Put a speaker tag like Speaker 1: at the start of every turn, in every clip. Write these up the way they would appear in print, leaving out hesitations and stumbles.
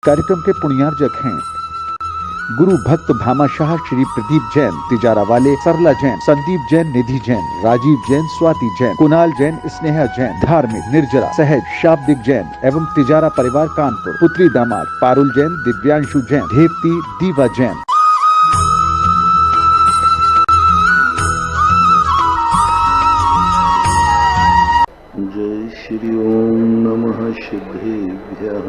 Speaker 1: कार्यक्रम के पुण्यार्जक हैं गुरु भक्त भामाशाह श्री प्रदीप जैन, तिजारा वाले सरला जैन, संदीप जैन, निधि जैन, राजीव जैन, स्वाति जैन, कुणाल जैन, स्नेहा जैन, धार्मिक, निर्जरा, सहज, शाब्दिक जैन एवं तिजारा परिवार कानपुर, पुत्री दामाद पारुल जैन, दिव्यांशु जैन, धेवती दीवा जैन।
Speaker 2: जय श्री ओम नमः सिद्धेभ्यः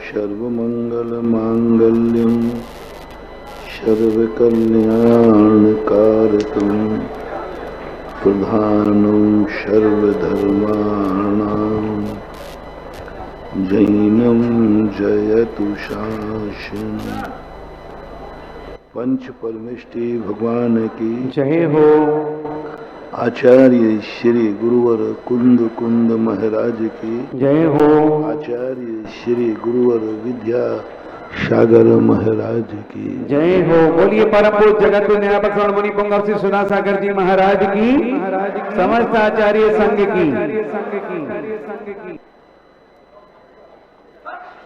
Speaker 2: सर्वमंगलमांगल्यं सर्वकल्याणकारकं प्रधानं सर्वधर्माणां जैनं जयतु शासनं। पंच परमेष्टि भगवान की
Speaker 3: जय हो।
Speaker 2: आचार्य श्री गुरुवर कुंद कुंद महाराज की
Speaker 3: जय हो।
Speaker 2: आचार्य श्री गुरुवर विद्या सागर महाराज की
Speaker 3: जय हो। बोलिए परम पूज्य जगत न्यायपक मुनि पुंगव श्री सुना सागर जी महाराज की, समस्त आचार्य संघ की।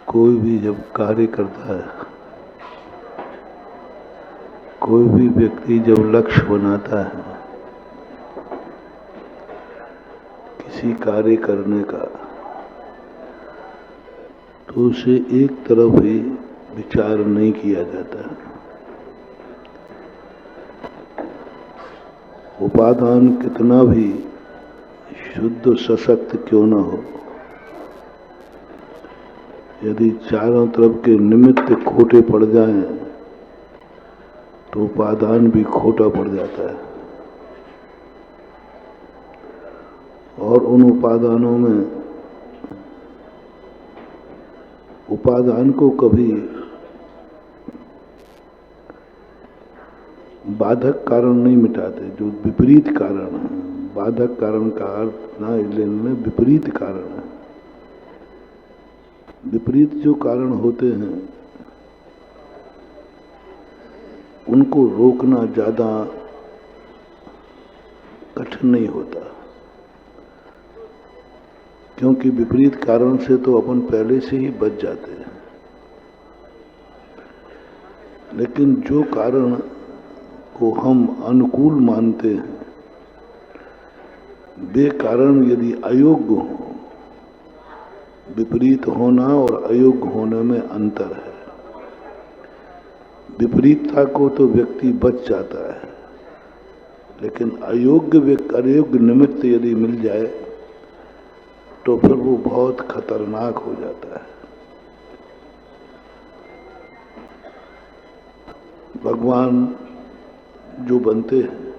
Speaker 2: कोई भी जब कार्य करता है, कोई भी व्यक्ति जब लक्ष्य बनाता है किसी कार्य करने का, तो उसे एक तरफ ही विचार नहीं किया जाता है। उपादान कितना भी शुद्ध सशक्त क्यों न हो, यदि चारों तरफ के निमित्त खोटे पड़ जाएं तो उपादान भी खोटा पड़ जाता है। और उन उपादानों में उपादान को कभी बाधक कारण नहीं मिटाते, जो विपरीत कारण है। बाधक कारण का अर्थ ना लेने विपरीत कारण है। विपरीत जो कारण होते हैं उनको रोकना ज्यादा कठिन नहीं होता, क्योंकि विपरीत कारण से तो अपन पहले से ही बच जाते हैं। लेकिन जो कारण को हम अनुकूल मानते हैं, वे कारण यदि अयोग्य हो, विपरीत होना और अयोग्य होने में अंतर है। विपरीतता को तो व्यक्ति बच जाता है, लेकिन अयोग्य निमित्त यदि मिल जाए तो फिर वो बहुत खतरनाक हो जाता है। भगवान जो बनते हैं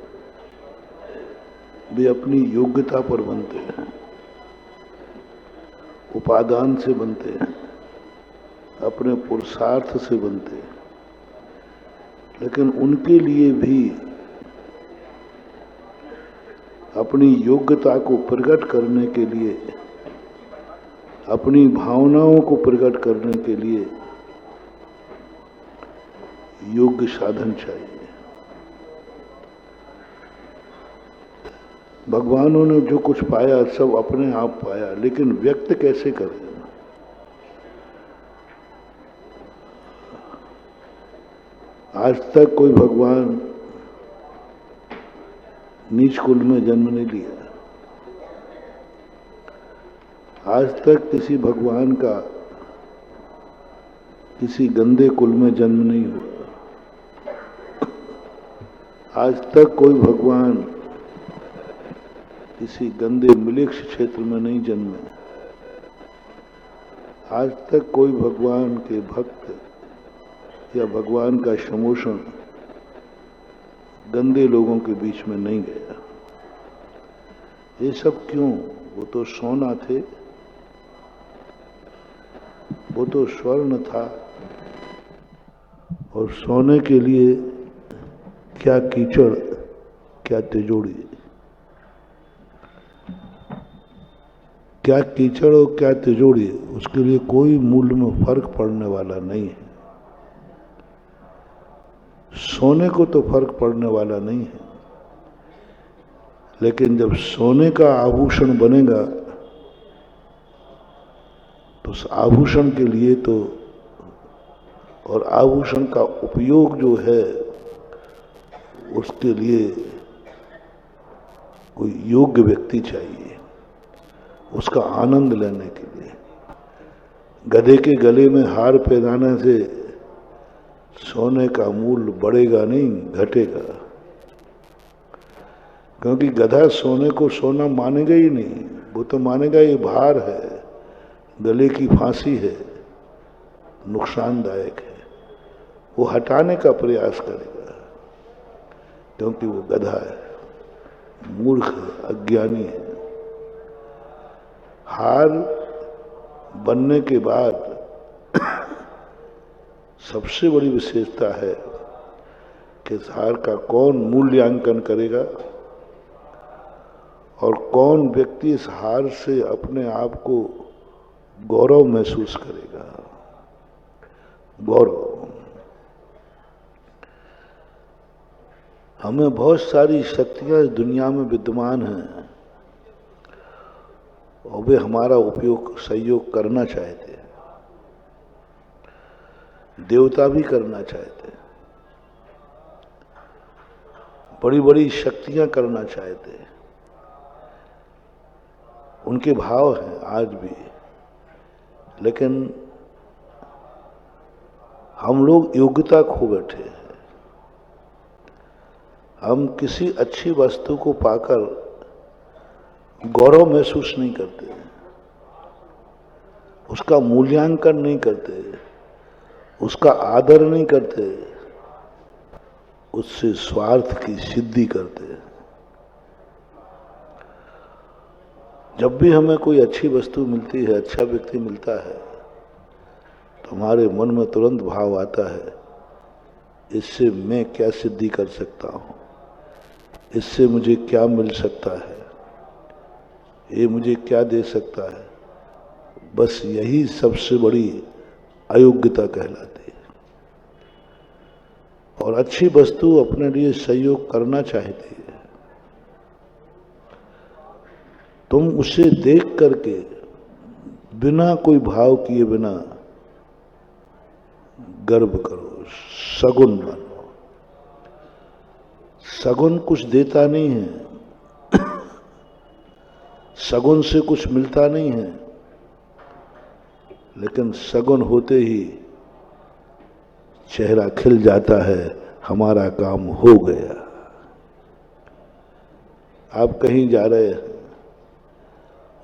Speaker 2: वे अपनी योग्यता पर बनते हैं, उपादान से बनते हैं, अपने पुरुषार्थ से बनते हैं। लेकिन उनके लिए भी अपनी योग्यता को प्रकट करने के लिए, अपनी भावनाओं को प्रकट करने के लिए योग्य साधन चाहिए। भगवानों ने जो कुछ पाया सब अपने आप पाया, लेकिन व्यक्त कैसे करें? आज तक कोई भगवान नीच कुल में जन्म नहीं लिया। आज तक किसी भगवान का किसी गंदे कुल में जन्म नहीं हुआ। आज तक कोई भगवान किसी गंदे मिलिक्ष क्षेत्र में नहीं जन्मे। आज तक कोई भगवान के भक्त या भगवान का समोषण गंदे लोगों के बीच में नहीं गया। ये सब क्यों? वो तो सोना थे, वो तो स्वर्ण था, और सोने के लिए क्या कीचड़, क्या तिजोरी, क्या कीचड़ और क्या तिजोरी, उसके लिए कोई मूल्य में फर्क पड़ने वाला नहीं है। सोने को तो फर्क पड़ने वाला नहीं है, लेकिन जब सोने का आभूषण बनेगा तो उस आभूषण के लिए तो, और आभूषण का उपयोग जो है उसके लिए कोई योग्य व्यक्ति चाहिए, उसका आनंद लेने के लिए। गधे के गले में हार पहनाने से सोने का मूल्य बढ़ेगा नहीं, घटेगा। क्योंकि गधा सोने को सोना मानेगा ही नहीं, वो तो मानेगा ये भार है, गले की फांसी है, नुकसानदायक है, वो हटाने का प्रयास करेगा, क्योंकि वो गधा है, मूर्ख है, अज्ञानी है। हार बनने के बाद सबसे बड़ी विशेषता है कि इस हार का कौन मूल्यांकन करेगा और कौन व्यक्ति इस हार से अपने आप को गौरव महसूस करेगा। गौरव, हमें बहुत सारी शक्तियां इस दुनिया में विद्यमान हैं और वे हमारा उपयोग सहयोग करना चाहते हैं, देवता भी करना चाहते हैं, बड़ी बड़ी शक्तियां करना चाहते हैं, उनके भाव हैं आज भी। लेकिन हम लोग योग्यता खो बैठे हैं। हम किसी अच्छी वस्तु को पाकर गौरव महसूस नहीं करते, उसका मूल्यांकन नहीं करते, उसका आदर नहीं करते, उससे स्वार्थ की सिद्धि करते हैं। जब भी हमें कोई अच्छी वस्तु मिलती है, अच्छा व्यक्ति मिलता है, तो हमारे मन में तुरंत भाव आता है, इससे मैं क्या सिद्धि कर सकता हूँ, इससे मुझे क्या मिल सकता है, ये मुझे क्या दे सकता है। बस यही सबसे बड़ी अयोग्यता कहलाती है। और अच्छी वस्तु अपने लिए सहयोग करना चाहती है, तुम उसे देख करके बिना कोई भाव किए बिना गर्व करो, सगुन मानो। सगुन कुछ देता नहीं है, सगुन से कुछ मिलता नहीं है, लेकिन सगुन होते ही चेहरा खिल जाता है, हमारा काम हो गया। आप कहीं जा रहे हैं,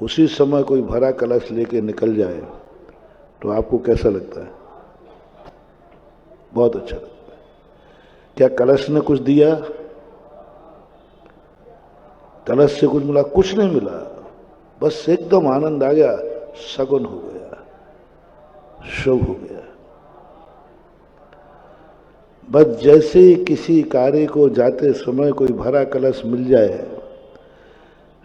Speaker 2: उसी समय कोई भरा कलश लेके निकल जाए तो आपको कैसा लगता है? बहुत अच्छा लगता है। क्या कलश ने कुछ दिया? कलश से कुछ मिला? कुछ नहीं मिला, बस एकदम आनंद आ गया, सगुन हो गया, शुभ हो गया। बस जैसे ही किसी कार्य को जाते समय कोई भरा कलश मिल जाए,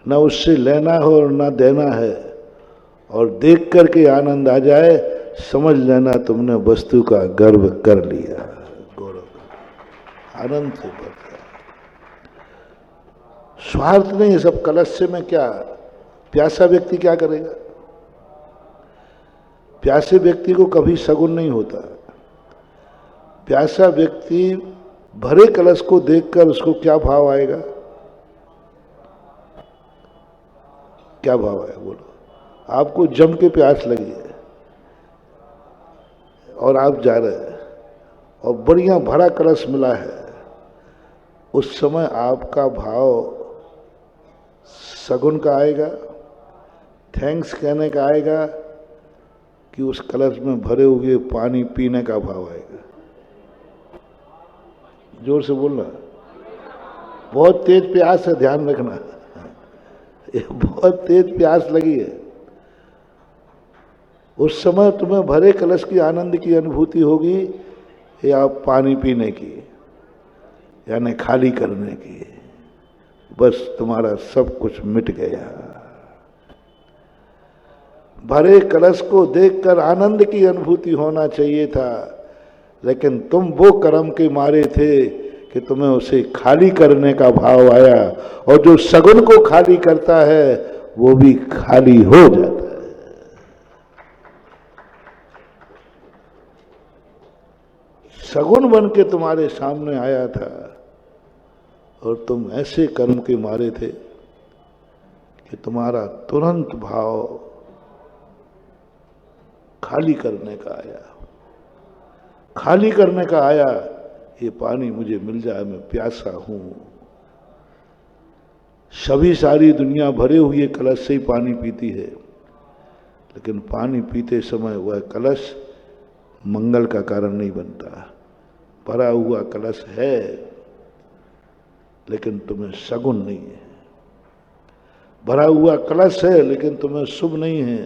Speaker 2: न उससे लेना हो और न देना है, और देख करके आनंद आ जाए, समझ लेना तुमने वस्तु का गर्व कर लिया, गौरव, आनंद से बढ़ गया। स्वार्थ नहीं, सब कलश से मैं क्या, प्यासा व्यक्ति क्या करेगा? प्यासे व्यक्ति को कभी सगुन नहीं होता। प्यासा व्यक्ति भरे कलश को देखकर उसको क्या भाव आएगा? क्या भाव आएगा बोलो? आपको जम के प्यास लगी है और आप जा रहे हैं और बढ़िया भरा कलश मिला है, उस समय आपका भाव सगुन का आएगा, थैंक्स कहने का आएगा, कि उस कलश में भरे हुए पानी पीने का भाव आएगा? जोर से बोलना। बहुत तेज प्यास है, ध्यान रखना, ये बहुत तेज प्यास लगी है। उस समय तुम्हें भरे कलश की आनंद की अनुभूति होगी या पानी पीने की, यानी खाली करने की। बस तुम्हारा सब कुछ मिट गया। भरे कलश को देखकर आनंद की अनुभूति होना चाहिए था, लेकिन तुम वो कर्म के मारे थे कि तुम्हें उसे खाली करने का भाव आया, और जो सगुन को खाली करता है वो भी खाली हो जाता है। सगुन बन के तुम्हारे सामने आया था और तुम ऐसे कर्म के मारे थे कि तुम्हारा तुरंत भाव खाली करने का आया, खाली करने का आया। ये पानी मुझे मिल जाए, मैं प्यासा हूं। सभी सारी दुनिया भरे हुए कलश से ही पानी पीती है, लेकिन पानी पीते समय वह कलश मंगल का कारण नहीं बनता। भरा हुआ कलश है, लेकिन तुम्हें सगुन नहीं है। भरा हुआ कलश है, लेकिन तुम्हें शुभ नहीं है,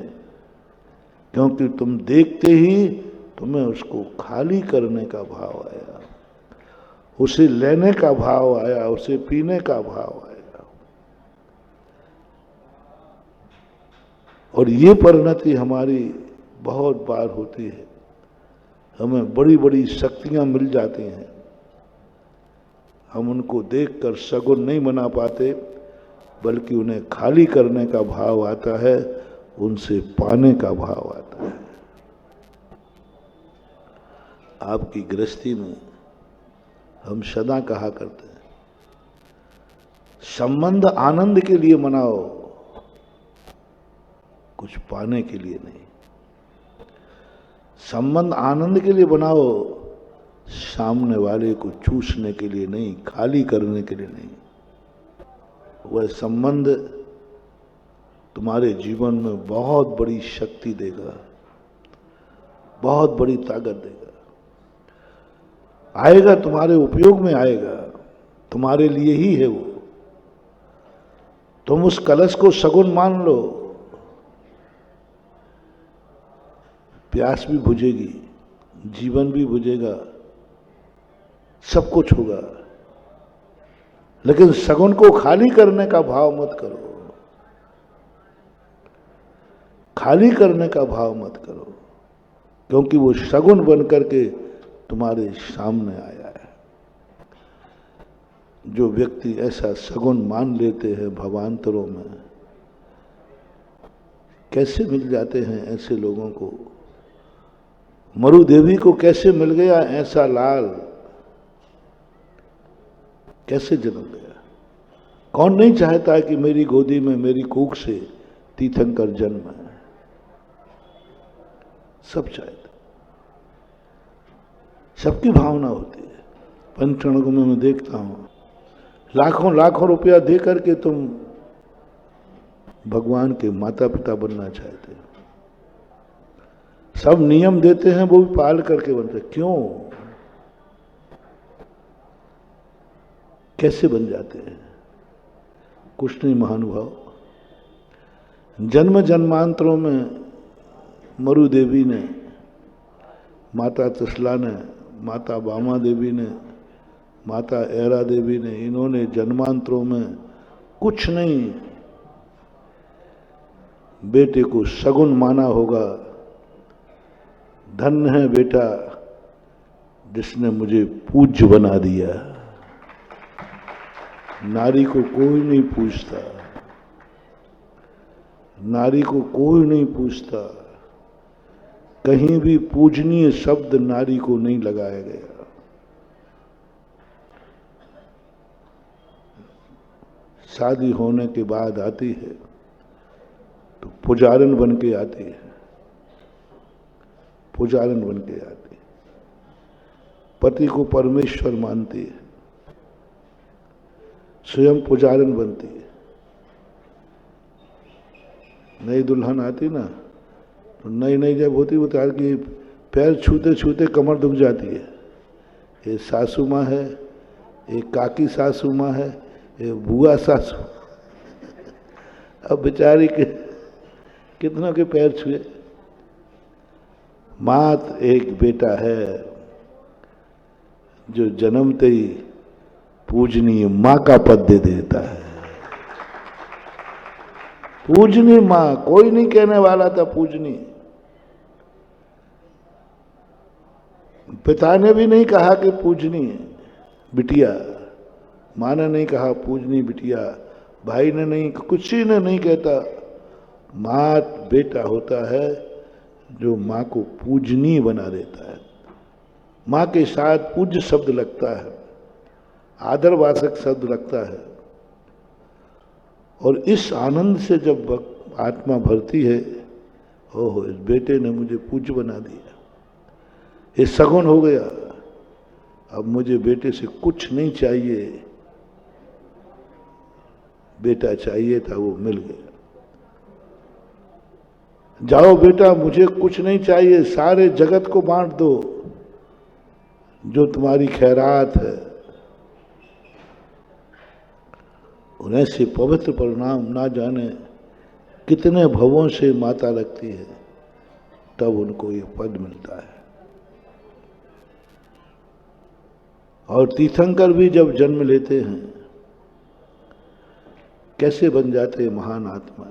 Speaker 2: क्योंकि तुम देखते ही तुम्हें उसको खाली करने का भाव आया, उसे लेने का भाव आया, उसे पीने का भाव आया। और ये परिणति हमारी बहुत बार होती है। हमें बड़ी बड़ी शक्तियां मिल जाती हैं, हम उनको देखकर सगुन नहीं मना पाते, बल्कि उन्हें खाली करने का भाव आता है, उनसे पाने का भाव आता है। आपकी गृहस्थी में हम सदा कहा करते हैं, संबंध आनंद के लिए मनाओ, कुछ पाने के लिए नहीं। संबंध आनंद के लिए बनाओ, सामने वाले को चूसने के लिए नहीं, खाली करने के लिए नहीं। वह संबंध तुम्हारे जीवन में बहुत बड़ी शक्ति देगा, बहुत बड़ी ताकत देगा, आएगा, तुम्हारे उपयोग में आएगा, तुम्हारे लिए ही है वो। तुम उस कलश को सगुन मान लो, प्यास भी बुझेगी, जीवन भी बुझेगा, सब कुछ होगा, लेकिन सगुन को खाली करने का भाव मत करो, खाली करने का भाव मत करो, क्योंकि वो सगुन बन करके तुम्हारे सामने आया है। जो व्यक्ति ऐसा सगुन मान लेते हैं भवांतरों में, कैसे मिल जाते हैं ऐसे लोगों को। मरु देवी को कैसे मिल गया ऐसा लाल, कैसे जन्म गया। कौन नहीं चाहता कि मेरी गोदी में, मेरी कूख से तीर्थंकर जन्म है, सब चाहते, सबकी भावना होती है। पंचतत्व में मैं देखता हूं, लाखों लाखों रुपया दे करके तुम भगवान के माता पिता बनना चाहते हो, सब नियम देते हैं, वो भी पाल करके बनते। क्यों, कैसे बन जाते हैं? कुछ नहीं महानुभाव। जन्म जन्मांतरों में मरु देवी ने, माता त्रिशला ने, माता बामा देवी ने, माता ऐरा देवी ने, इन्होंने जन्मांतरों में कुछ नहीं, बेटे को सगुन माना होगा। धन्य है बेटा जिसने मुझे पूज्य बना दिया। नारी को कोई नहीं पूछता, नारी को कोई नहीं पूछता, कहीं भी पूजनीय शब्द नारी को नहीं लगाया गया। शादी होने के बाद आती है तो पुजारन बन के आती है, पुजारन बन के आती है, पति को परमेश्वर मानती है, स्वयं पुजारन बनती है। नई दुल्हन आती ना, तो नई नई जब होती वो तार की पैर छूते छूते कमर दुख जाती है। ये सासू माँ है, एक काकी सासू माँ है, ये बुआ सासू। अब बेचारी के कितनों के पैर छुए। मात एक बेटा है जो जन्मते ही पूजनीय माँ का पद दे देता है। पूजनीय माँ, कोई नहीं कहने वाला था पूजनीय। पिता ने भी नहीं कहा कि पूजनीय बिटिया, माँ ने नहीं कहा पूजनीय बिटिया, भाई ने नहीं, किसी ने नहीं कहता। मात बेटा होता है जो माँ को पूजनीय बना देता है। माँ के साथ पूज्य शब्द लगता है, आदरवाचक शब्द लगता है, और इस आनंद से जब आत्मा भरती है, ओहो इस बेटे ने मुझे पूज्य बना दिया, ये सगुन हो गया, अब मुझे बेटे से कुछ नहीं चाहिए, बेटा चाहिए था वो मिल गया। जाओ बेटा मुझे कुछ नहीं चाहिए, सारे जगत को बांट दो, जो तुम्हारी खैरात है। उन्हें से पवित्र परिणाम ना जाने कितने भवों से माता लगती है, तब उनको ये पद मिलता है। और तीर्थंकर भी जब जन्म लेते हैं कैसे बन जाते हैं महान आत्मा,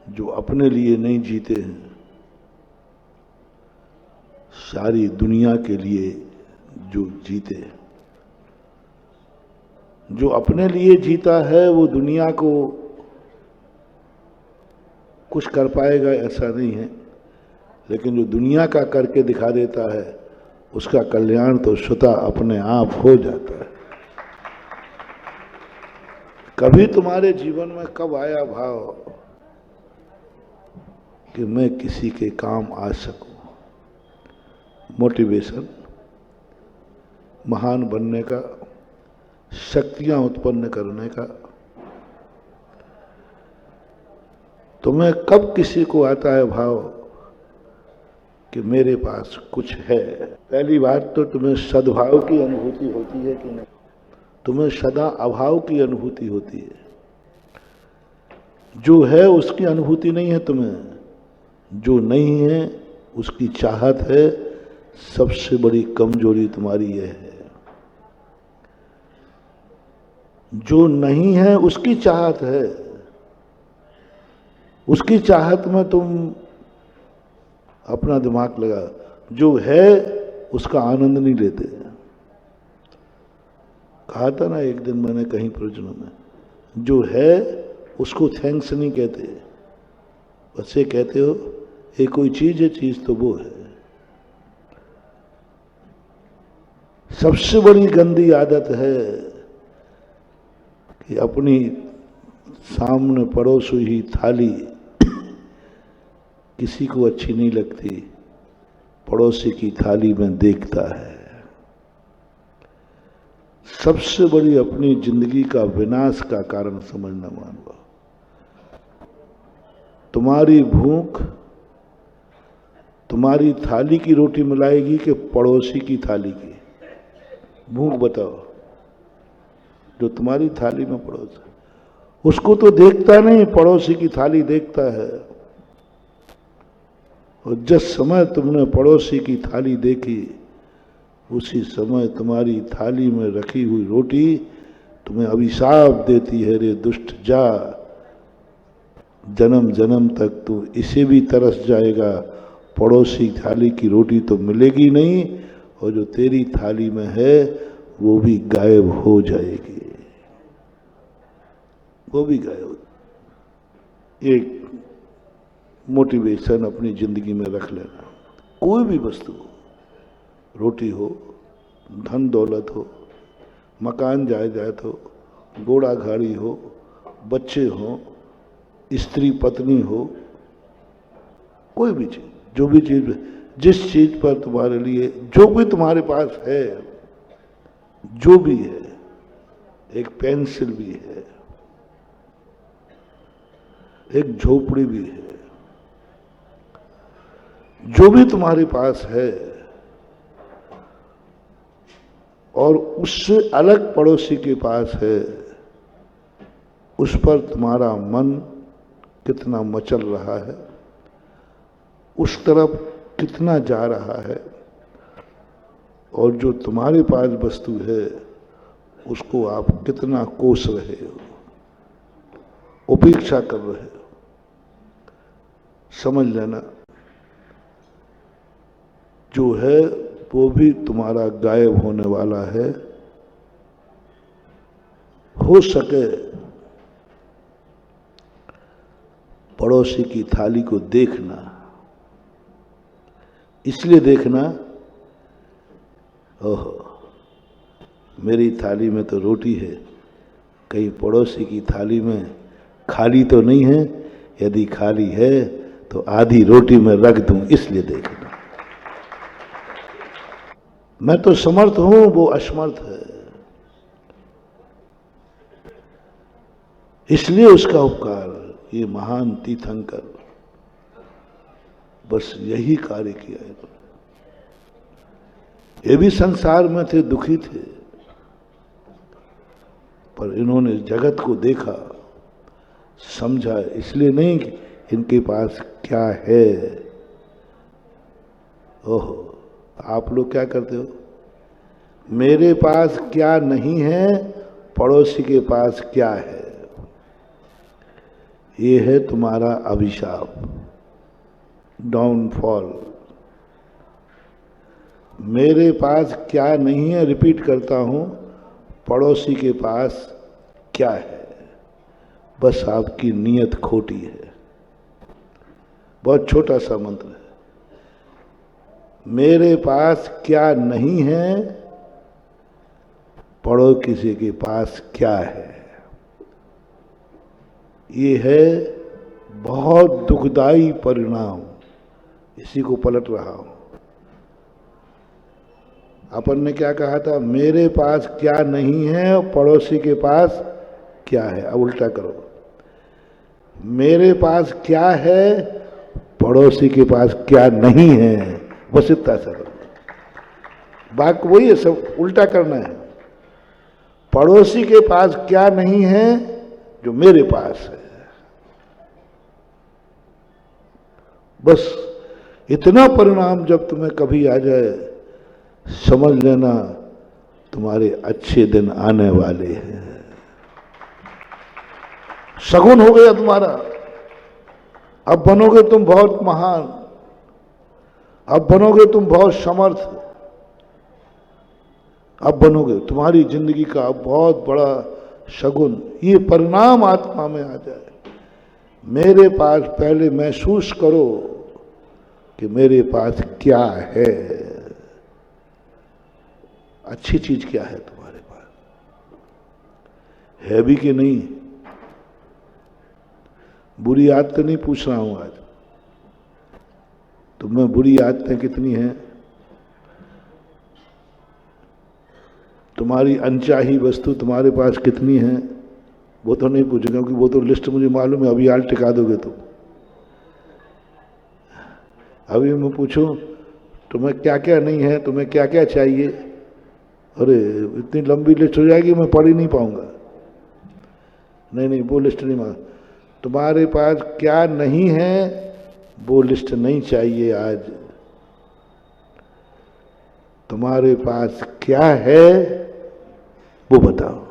Speaker 2: जो अपने लिए नहीं जीते हैं, सारी दुनिया के लिए जो जीते हैं। जो अपने लिए जीता है वो दुनिया को कुछ कर पाएगा ऐसा नहीं है, लेकिन जो दुनिया का करके दिखा देता है उसका कल्याण तो स्वतः अपने आप हो जाता है। कभी तुम्हारे जीवन में कब आया भाव कि मैं किसी के काम आ सकूं? मोटिवेशन, महान बनने का, शक्तियां उत्पन्न करने का, तुम्हें कब किसी को आता है भाव कि मेरे पास कुछ है? पहली बात तो तुम्हें सद्भाव की अनुभूति होती है कि नहीं? तुम्हें सदा अभाव की अनुभूति होती है। जो है उसकी अनुभूति नहीं है तुम्हें, जो नहीं है उसकी चाहत है। सबसे बड़ी कमजोरी तुम्हारी यह है, जो नहीं है उसकी चाहत है, उसकी चाहत में तुम अपना दिमाग लगा, जो है उसका आनंद नहीं लेते। कहा था ना एक दिन मैंने कहीं प्रवचनों में, जो है उसको थैंक्स नहीं कहते, बस ये कहते हो ये कोई चीज है, चीज तो वो है। सबसे बड़ी गंदी आदत है कि अपनी सामने पड़ोस हुई थाली किसी को अच्छी नहीं लगती, पड़ोसी की थाली में देखता है। सबसे बड़ी अपनी जिंदगी का विनाश का कारण समझना मानवा। तुम्हारी भूख तुम्हारी थाली की रोटी मिलाएगी कि पड़ोसी की थाली की? भूख बताओ। जो तुम्हारी थाली में पड़ोस है उसको तो देखता नहीं, पड़ोसी की थाली देखता है। और जिस समय तुमने पड़ोसी की थाली देखी, उसी समय तुम्हारी थाली में रखी हुई रोटी तुम्हें अभिशाप देती है, रे दुष्ट जा, जन्म जन्म तक तू इसे भी तरस जाएगा, पड़ोसी थाली की रोटी तो मिलेगी नहीं, और जो तेरी थाली में है वो भी गायब हो जाएगी, वो भी गायब। एक मोटिवेशन अपनी जिंदगी में रख लेना। कोई भी वस्तु हो, रोटी हो, धन दौलत हो, मकान जायदाद हो, घोड़ा गाड़ी हो, बच्चे हो, स्त्री पत्नी हो, कोई भी चीज, जो भी चीज, जिस चीज पर तुम्हारे लिए जो भी तुम्हारे पास है, जो भी है, एक पेंसिल भी है, एक झोपड़ी भी है, जो भी तुम्हारे पास है, और उससे अलग पड़ोसी के पास है, उस पर तुम्हारा मन कितना मचल रहा है, उस तरफ कितना जा रहा है, और जो तुम्हारे पास वस्तु है उसको आप कितना कोस रहे हो, उपेक्षा कर रहे हो। समझ लेना, जो है वो भी तुम्हारा गायब होने वाला है। हो सके पड़ोसी की थाली को देखना, इसलिए देखना ओहो, मेरी थाली में तो रोटी है, कहीं पड़ोसी की थाली में खाली तो नहीं है? यदि खाली है तो आधी रोटी में रख दूं, इसलिए देखना। मैं तो समर्थ हूं, वो असमर्थ है, इसलिए उसका उपकार। ये महान तीर्थंकर बस यही कार्य किया है। ये भी संसार में थे, दुखी थे, पर इन्होंने जगत को देखा, समझा, इसलिए नहीं कि इनके पास क्या है। ओहो, आप लोग क्या करते हो? मेरे पास क्या नहीं है, पड़ोसी के पास क्या है। ये है तुम्हारा अभिशाप, डाउनफॉल। मेरे पास क्या नहीं है, रिपीट करता हूं, पड़ोसी के पास क्या है। बस आपकी नीयत खोटी है। बहुत छोटा सा मंत्र है। मेरे पास क्या नहीं है, पड़ोसी के पास क्या है। ये है बहुत दुखदाई परिणाम। इसी को पलट रहा हूं। अपन ने क्या कहा था? मेरे पास क्या नहीं है, पड़ोसी के पास क्या है। अब उल्टा करो, मेरे पास क्या है, पड़ोसी के पास क्या नहीं है। बस इतना सा बात वही है, सब उल्टा करना है। पड़ोसी के पास क्या नहीं है जो मेरे पास है। बस इतना परिणाम जब तुम्हें कभी आ जाए, समझ लेना तुम्हारे अच्छे दिन आने वाले हैं। शगुन हो गया तुम्हारा। अब बनोगे तुम बहुत महान, अब बनोगे तुम बहुत समर्थ, अब बनोगे, तुम्हारी जिंदगी का बहुत बड़ा शगुन, ये परिणाम आत्मा में आ जाए। मेरे पास पहले महसूस करो कि मेरे पास क्या है। अच्छी चीज क्या है तुम्हारे पास, है भी कि नहीं। बुरी आदतें नहीं पूछ रहा हूं आज, तुम्हें बुरी आदतें कितनी हैं, तुम्हारी अनचाही वस्तु तुम्हारे पास कितनी है, वो तो नहीं पूछेगा, क्योंकि वो तो लिस्ट मुझे मालूम है। अभी आल टिका दोगे तुम। अभी मैं पूछूं तुम्हें क्या क्या नहीं है, तुम्हें क्या क्या चाहिए, अरे इतनी लंबी लिस्ट हो जाएगी, मैं पढ़ ही नहीं पाऊंगा। नहीं, वो लिस्ट नहीं मांग। तुम्हारे पास क्या नहीं है, वो लिस्ट नहीं चाहिए आज। तुम्हारे पास क्या है वो बताओ।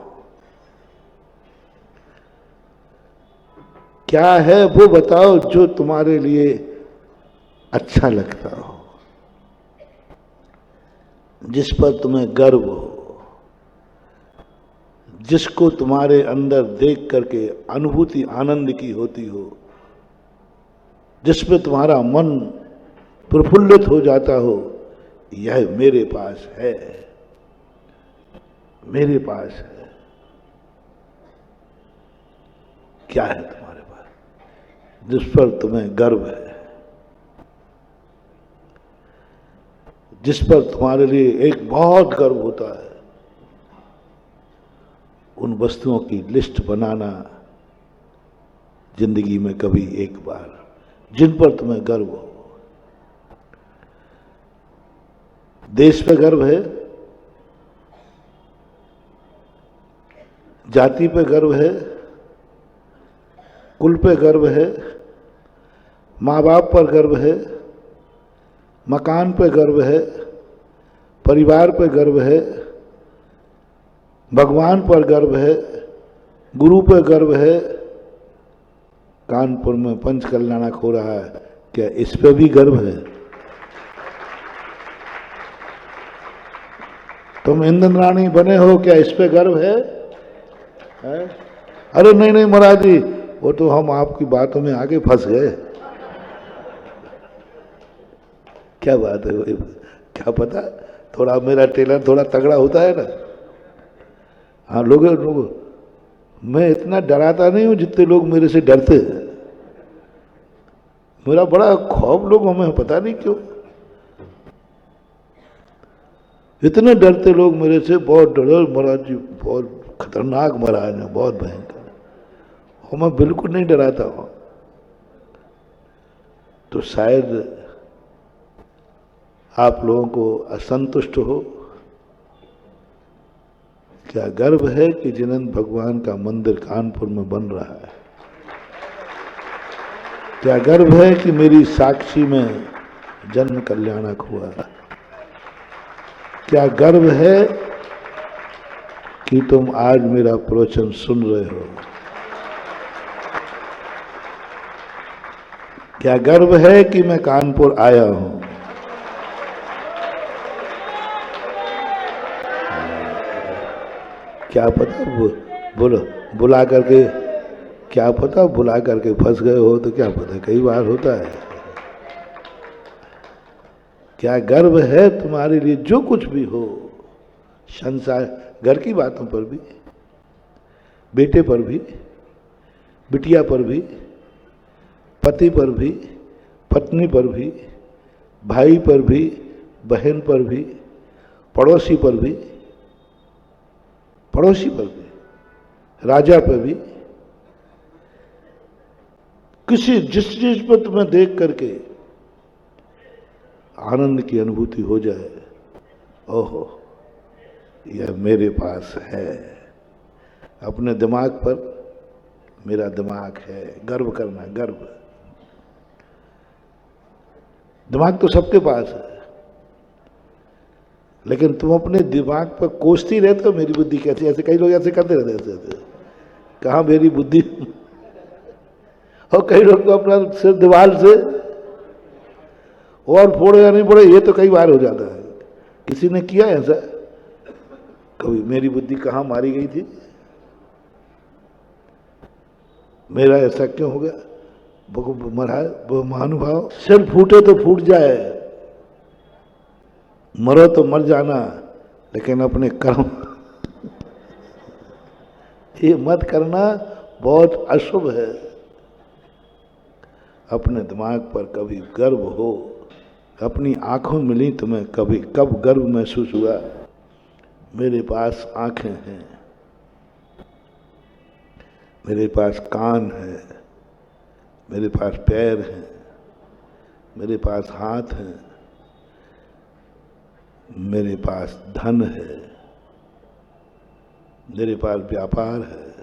Speaker 2: क्या है वो बताओ जो तुम्हारे लिए अच्छा लगता हो, जिस पर तुम्हें गर्व हो, जिसको तुम्हारे अंदर देख करके अनुभूति आनंद की होती हो, जिसमें तुम्हारा मन प्रफुल्लित हो जाता हो। यह मेरे पास है, मेरे पास है। क्या है तुम्हारे पास जिस पर तुम्हें गर्व है, जिस पर तुम्हारे लिए एक बहुत गर्व होता है। उन वस्तुओं की लिस्ट बनाना जिंदगी में कभी एक बार, जिन पर तुम्हें गर्व हो। देश पे गर्व है, जाति पे गर्व है, कुल पे गर्व है, माँ बाप पर गर्व है, मकान पे गर्व है, परिवार पे गर्व है, भगवान पर गर्व है, गुरु पे गर्व है। कानपुर में पंच कल्याणक हो रहा है, क्या इस पे भी गर्व है? तुम इंद्र रानी बने हो, क्या इस पे गर्व है? अरे नहीं महाराज जी, वो तो हम आपकी बातों में आगे फंस गए। क्या बात है, क्या पता थोड़ा मेरा टेलर थोड़ा तगड़ा होता है ना। हाँ, लोग मैं इतना डराता नहीं हूं जितने लोग मेरे से डरते हैं। मेरा बड़ा खौफ लोगों में, पता नहीं क्यों इतने डरते लोग मेरे से। बहुत डरो महाराज जी, बहुत खतरनाक महाराज है, बहुत भयंकर। और मैं बिल्कुल नहीं डराता हूं। तो शायद आप लोगों को असंतुष्ट हो। क्या गर्व है कि जिनंद भगवान का मंदिर कानपुर में बन रहा है। क्या गर्व है कि मेरी साक्षी में जन्म कल्याणक हुआ। क्या गर्व है कि तुम आज मेरा प्रवचन सुन रहे हो। क्या गर्व है कि मैं कानपुर आया हूं। क्या पता बुला करके, क्या पता बुला करके फंस गए हो तो क्या पता, कई बार होता है। क्या गर्व है तुम्हारे लिए जो कुछ भी हो संसार, घर की बातों पर भी, बेटे पर भी, बिटिया पर भी, पति पर भी, पत्नी पर भी, भाई पर भी, बहन पर भी, पड़ोसी पर भी, राजा पर भी। किसी जिस चीज पर तुम्हें देख करके आनंद की अनुभूति हो जाए, ओहो यह मेरे पास है। अपने दिमाग पर, मेरा दिमाग है, गर्व करना, गर्व। दिमाग तो सबके पास है, लेकिन तुम अपने दिमाग पर कोसती रहते हो, मेरी बुद्धि कैसी। ऐसे कई लोग ऐसे करते रहते हैं, कहाँ मेरी बुद्धि। और कई लोग तो अपना सिर दीवार से और फोड़े या नहीं फोड़े, ये तो कई बार हो जाता है। किसी ने किया ऐसा कभी, मेरी बुद्धि कहाँ मारी गई थी, मेरा ऐसा क्यों हो गया। महानुभाव, सिर फूटे तो फूट जाए, मरो तो मर जाना, लेकिन अपने कर्म ये मत करना, बहुत अशुभ है। अपने दिमाग पर कभी गर्व हो। अपनी आंखों मिली तुम्हें कभी, कब गर्व महसूस हुआ। मेरे पास आंखें हैं, मेरे पास कान है, मेरे पास पैर हैं, मेरे पास हाथ हैं, मेरे पास धन है, मेरे पास व्यापार है,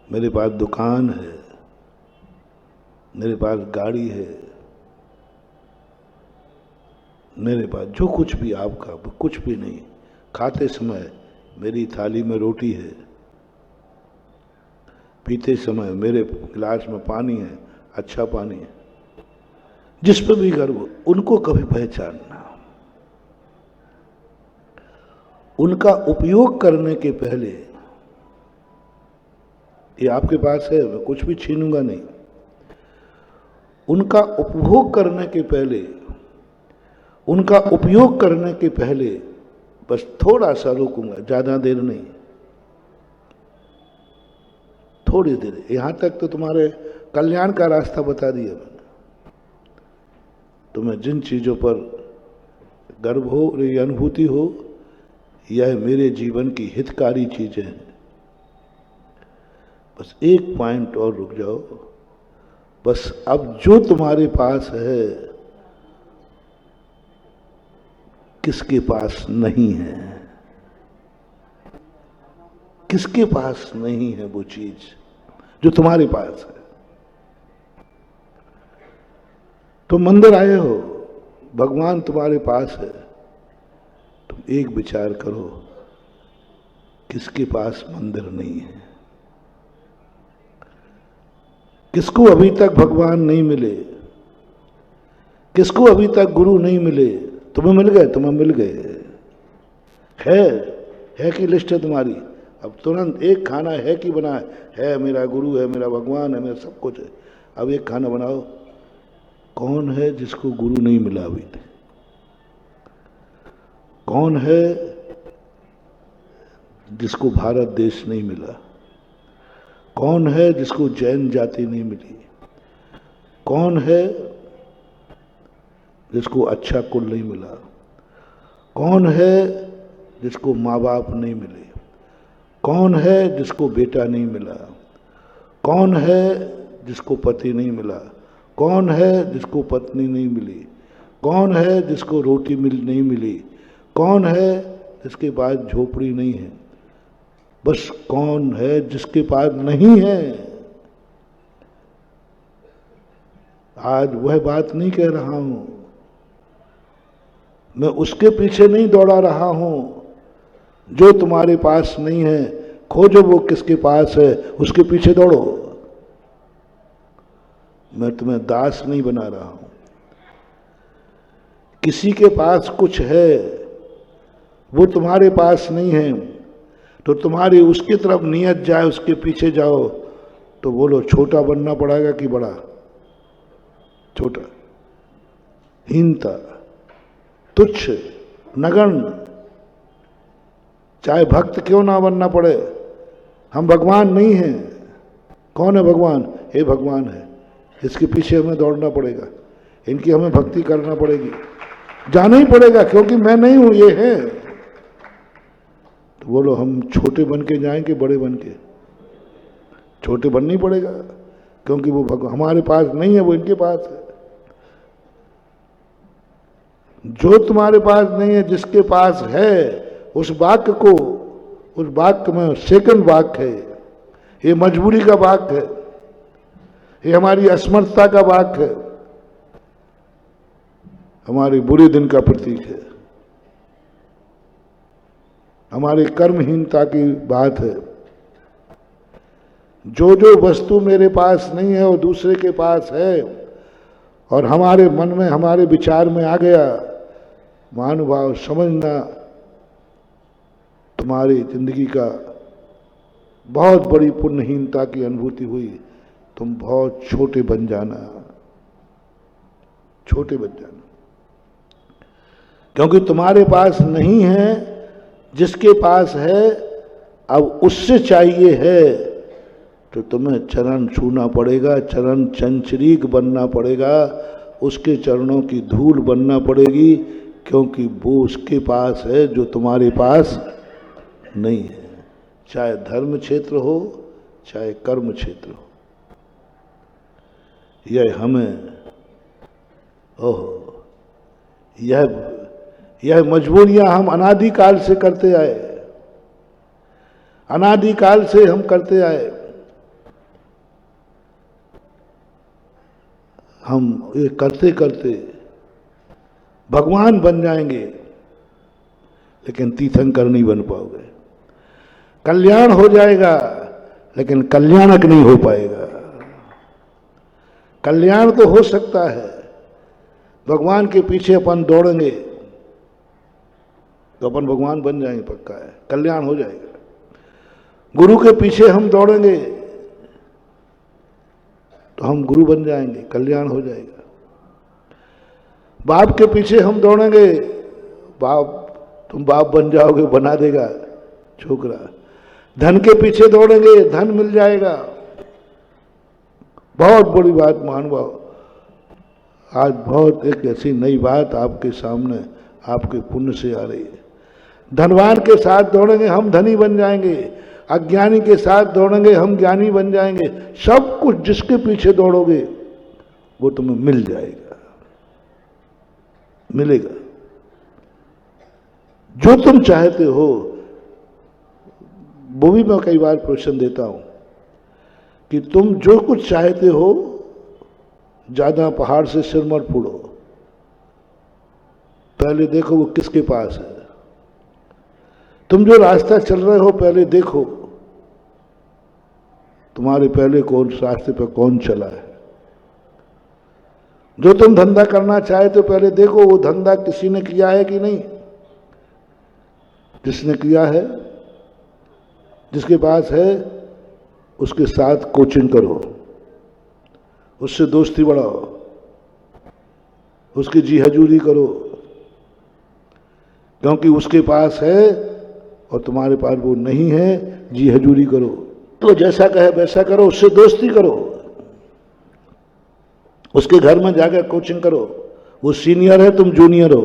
Speaker 2: मेरे पास दुकान है, मेरे पास गाड़ी है, मेरे पास जो कुछ भी आपका, कुछ भी नहीं। खाते समय मेरी थाली में रोटी है, पीते समय मेरे गिलास में पानी है, अच्छा पानी है। जिस पर भी गर्व, उनको कभी पहचानना। उनका उपयोग करने के पहले, ये आपके पास है, मैं कुछ भी छीनूंगा नहीं। उनका उपभोग करने के पहले, उनका उपयोग करने के पहले बस थोड़ा सा रुकूंगा, ज्यादा देर नहीं, थोड़ी देर। यहां तक तो तुम्हारे कल्याण का रास्ता बता दिया मैंने। तुम्हें जिन चीजों पर गर्व हो, ये अनुभूति हो, यह मेरे जीवन की हितकारी चीजें हैं। बस एक पॉइंट और रुक जाओ। बस अब जो तुम्हारे पास है, किसके पास नहीं है, किसके पास नहीं है वो चीज जो तुम्हारे पास है। तुम मंदिर आए हो, भगवान तुम्हारे पास है। तुम एक विचार करो, किसके पास मंदिर नहीं है। किसको अभी तक भगवान नहीं मिले, किसको अभी तक गुरु नहीं मिले। तुम्हें मिल गए, तुम्हें मिल गए। है कि लिस्ट है तुम्हारी। अब तुरंत एक खाना है कि बना है, मेरा गुरु है, मेरा भगवान है, मेरा सब कुछ है। अब एक खाना बनाओ। कौन है जिसको गुरु नहीं मिला अभी तक? कौन है जिसको भारत देश नहीं मिला? कौन है जिसको जैन जाति नहीं मिली? कौन है जिसको अच्छा कुल नहीं मिला? कौन है जिसको माँ बाप नहीं मिले? कौन है जिसको बेटा नहीं मिला? कौन है जिसको पति नहीं मिला? कौन है जिसको पत्नी नहीं मिली? कौन है जिसको रोटी नहीं मिली? कौन है जिसके पास झोपड़ी नहीं है? बस कौन है जिसके पास नहीं है? आज वह बात नहीं कह रहा हूं, मैं उसके पीछे नहीं दौड़ा रहा हूं जो तुम्हारे पास नहीं है। खोजो वो किसके पास है, उसके पीछे दौड़ो। मैं तुम्हें दास नहीं बना रहा हूं। किसी के पास कुछ है, वो तुम्हारे पास नहीं है, तो तुम्हारी उसकी तरफ नियत जाए, उसके पीछे जाओ, तो बोलो छोटा बनना पड़ेगा कि बड़ा? छोटा, हीनता, तुच्छ, नगण्य, चाहे भक्त क्यों ना बनना पड़े। हम भगवान नहीं हैं। कौन है भगवान? ये भगवान है, इसके पीछे हमें दौड़ना पड़ेगा, इनकी हमें भक्ति करना पड़ेगी, जाना ही पड़ेगा, क्योंकि मैं नहीं हूं, ये है। तो बोलो हम छोटे बन के जाएं कि बड़े बन के? छोटे बनना ही पड़ेगा, क्योंकि वो हमारे पास नहीं है, वो इनके पास है। जो तुम्हारे पास नहीं है, जिसके पास है, उस वाक्य को, उस वाक्य में सेकंड वाक्य है, ये मजबूरी का वाक्य है, ये हमारी असमर्थता का वाक्य है, हमारे बुरे दिन का प्रतीक है, हमारी कर्महीनता की बात है। जो जो वस्तु मेरे पास नहीं है वो दूसरे के पास है, और हमारे मन में, हमारे विचार में आ गया, महानुभाव समझना तुम्हारी जिंदगी का बहुत बड़ी पुण्यहीनता की अनुभूति हुई। तुम बहुत छोटे बन जाना, छोटे बन जाना, क्योंकि तुम्हारे पास नहीं है, जिसके पास है अब उससे चाहिए है, तो तुम्हें चरण छूना पड़ेगा, चरण चंचरीक बनना पड़ेगा, उसके चरणों की धूल बनना पड़ेगी, क्योंकि वो उसके पास है जो तुम्हारे पास नहीं है। चाहे धर्म क्षेत्र हो, चाहे कर्म क्षेत्र हो, यह हमें, ओह, यह मजबूरियां हम अनादिकाल से करते आए, अनादिकाल से हम करते आए। हम ये करते करते भगवान बन जाएंगे, लेकिन तीर्थंकर नहीं बन पाओगे। कल्याण हो जाएगा, लेकिन कल्याणक नहीं हो पाएगा। कल्याण तो हो सकता है, भगवान के पीछे अपन दौड़ेंगे तो अपन भगवान बन जाएंगे, पक्का है, कल्याण हो जाएगा। गुरु के पीछे हम दौड़ेंगे तो हम गुरु बन जाएंगे, कल्याण हो जाएगा। बाप के पीछे हम दौड़ेंगे, तुम बाप बन जाओगे, बना देगा छोकरा। धन के पीछे दौड़ेंगे, धन मिल जाएगा। बहुत बड़ी बात महानुभाव, आज बहुत एक ऐसी नई बात आपके सामने, आपके पुण्य से आ रही है। धनवान के साथ दौड़ेंगे, हम धनी बन जाएंगे। अज्ञानी के साथ दौड़ेंगे, हम ज्ञानी बन जाएंगे। सब कुछ जिसके पीछे दौड़ोगे वो तुम्हें मिल जाएगा, मिलेगा। जो तुम चाहते हो, वो भी मैं कई बार प्रश्न देता हूं कि तुम जो कुछ चाहते हो, ज्यादा पहाड़ से सिर मत फोड़ो, पहले देखो वो किसके पास है। तुम जो रास्ता चल रहे हो, पहले देखो तुम्हारे पहले कौन रास्ते पर कौन चला है। जो तुम धंधा करना चाहे तो पहले देखो वो धंधा किसी ने किया है कि नहीं। जिसने किया है, जिसके पास है, उसके साथ कोचिंग करो, उससे दोस्ती बढ़ाओ, उसकी जी हजूरी करो। क्योंकि उसके पास है और तुम्हारे पास वो नहीं है। जी हजूरी करो, तो जैसा कहे वैसा करो, उससे दोस्ती करो, उसके घर में जाकर कोचिंग करो। वो सीनियर है, तुम जूनियर हो,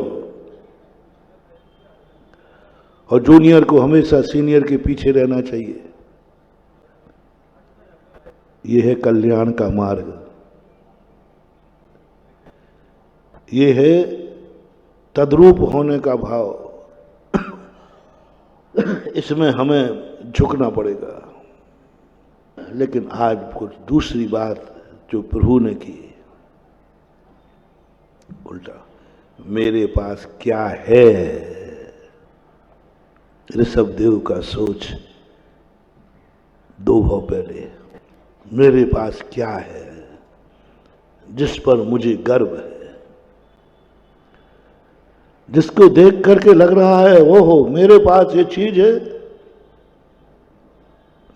Speaker 2: और जूनियर को हमेशा सीनियर के पीछे रहना चाहिए। यह है कल्याण का मार्ग, ये है तद्रूप होने का भाव। इसमें हमें झुकना पड़ेगा। लेकिन आज कुछ दूसरी बात जो प्रभु ने की, उल्टा मेरे पास क्या है। ऋषभदेव का सोच दो भाव पहले, मेरे पास क्या है जिस पर मुझे गर्व है, जिसको देख करके लग रहा है ओहो मेरे पास ये चीज है,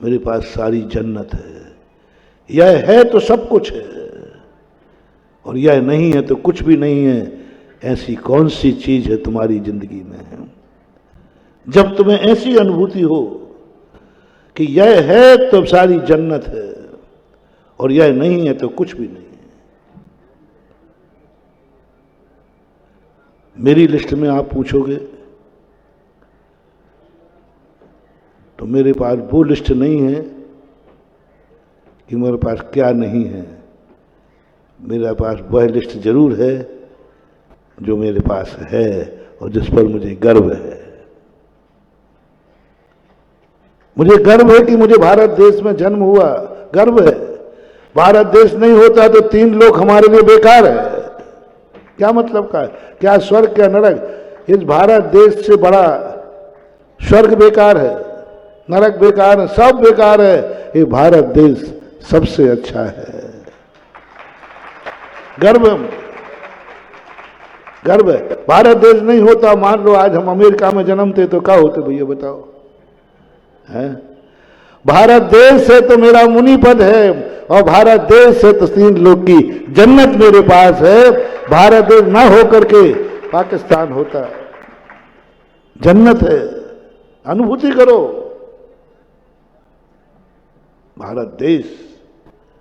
Speaker 2: मेरे पास सारी जन्नत है। यह है तो सब कुछ है, और यह नहीं है तो कुछ भी नहीं है। ऐसी कौन सी चीज है तुम्हारी जिंदगी में जब तुम्हें ऐसी अनुभूति हो कि यह है तो सारी जन्नत है, और यह नहीं है तो कुछ भी नहीं है। मेरी लिस्ट में आप पूछोगे तो मेरे पास वो लिस्ट नहीं है कि मेरे पास क्या नहीं है। मेरे पास वह लिस्ट जरूर है जो मेरे पास है और जिस पर मुझे गर्व है। मुझे गर्व है कि मुझे भारत देश में जन्म हुआ, गर्व है। भारत देश नहीं होता तो 3 लोक हमारे लिए बेकार है। क्या मतलब का है? क्या स्वर्ग क्या नरक? इस भारत देश से बड़ा स्वर्ग बेकार है, नरक बेकार है, सब बेकार है। ये भारत देश सबसे अच्छा है। गर्व गर्व है। भारत देश नहीं होता, मान लो आज हम अमेरिका में जन्मते तो क्या होते भैया बताओ? है भारत देश है तो मेरा मुनि पद है, और भारत देश है तो 3 लोक की जन्नत मेरे पास है। भारत देश ना होकर के पाकिस्तान होता, जन्नत है। अनुभूति करो, भारत देश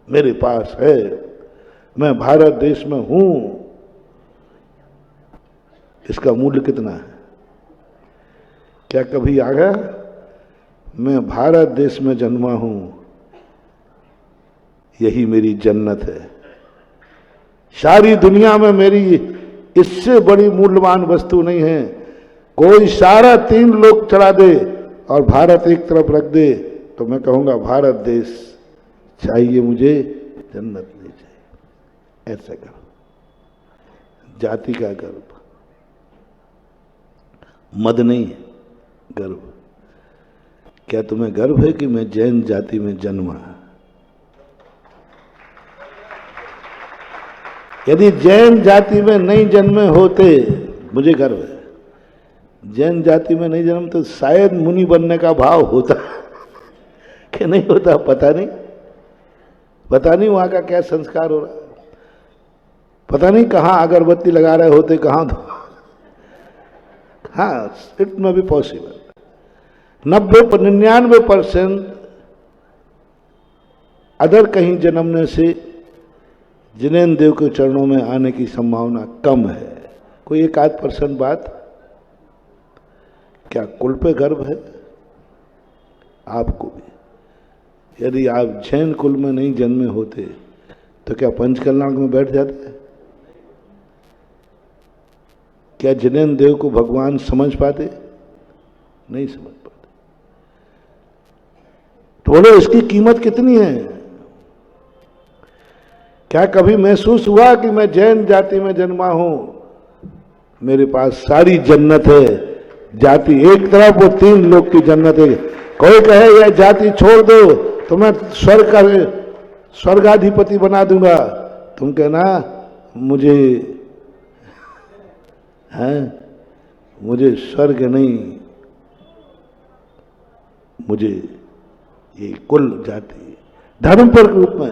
Speaker 2: मेरे पास है, मैं भारत देश में हूं। इसका मूल्य कितना है? क्या कभी आ गया मैं भारत देश में जन्मा हूं, यही मेरी जन्नत है। सारी दुनिया में मेरी इससे बड़ी मूल्यवान वस्तु नहीं है। कोई सारा 3 लोक चढ़ा दे और भारत एक तरफ रख दे तो मैं कहूंगा भारत देश चाहिए मुझे, जन्नत नहीं चाहिए। ऐसा करो। जाति का गर्व, मद नहीं है, गर्व। क्या तुम्हें गर्व है कि मैं जैन जाति में जन्मा? यदि जैन जाति में नहीं जन्मे होते, मुझे गर्व है, जैन जाति में नहीं जन्म तो शायद मुनि बनने का भाव होता कि नहीं होता, पता नहीं। पता नहीं वहां का क्या संस्कार हो रहा है, पता नहीं कहां अगरबत्ती लगा रहे होते, कहां। हाँ, इट में भी पॉसिबल। 99% अदर कहीं जन्मने से जिनेन्द्र देव के चरणों में आने की संभावना कम है। कोई 1-8% बात। क्या कुल पे गर्व है? आपको भी। यदि आप जैन कुल में नहीं जन्मे होते तो क्या पंचकल्याण में बैठ जाते? क्या जिनेन्द्र देव को भगवान समझ पाते? नहीं समझ पाते। तो बोलो इसकी कीमत कितनी है? क्या कभी महसूस हुआ कि मैं जैन जाति में जन्मा हूं, मेरे पास सारी जन्नत है? जाति एक तरफ, वो 3 लोक की जन्नत है। कोई कहे यह जाति छोड़ दो तो मैं स्वर्गाधिपति बना दूंगा, तुम कहना मुझे स्वर्ग नहीं, मुझे ये कुल जाति धर्म पर रूप में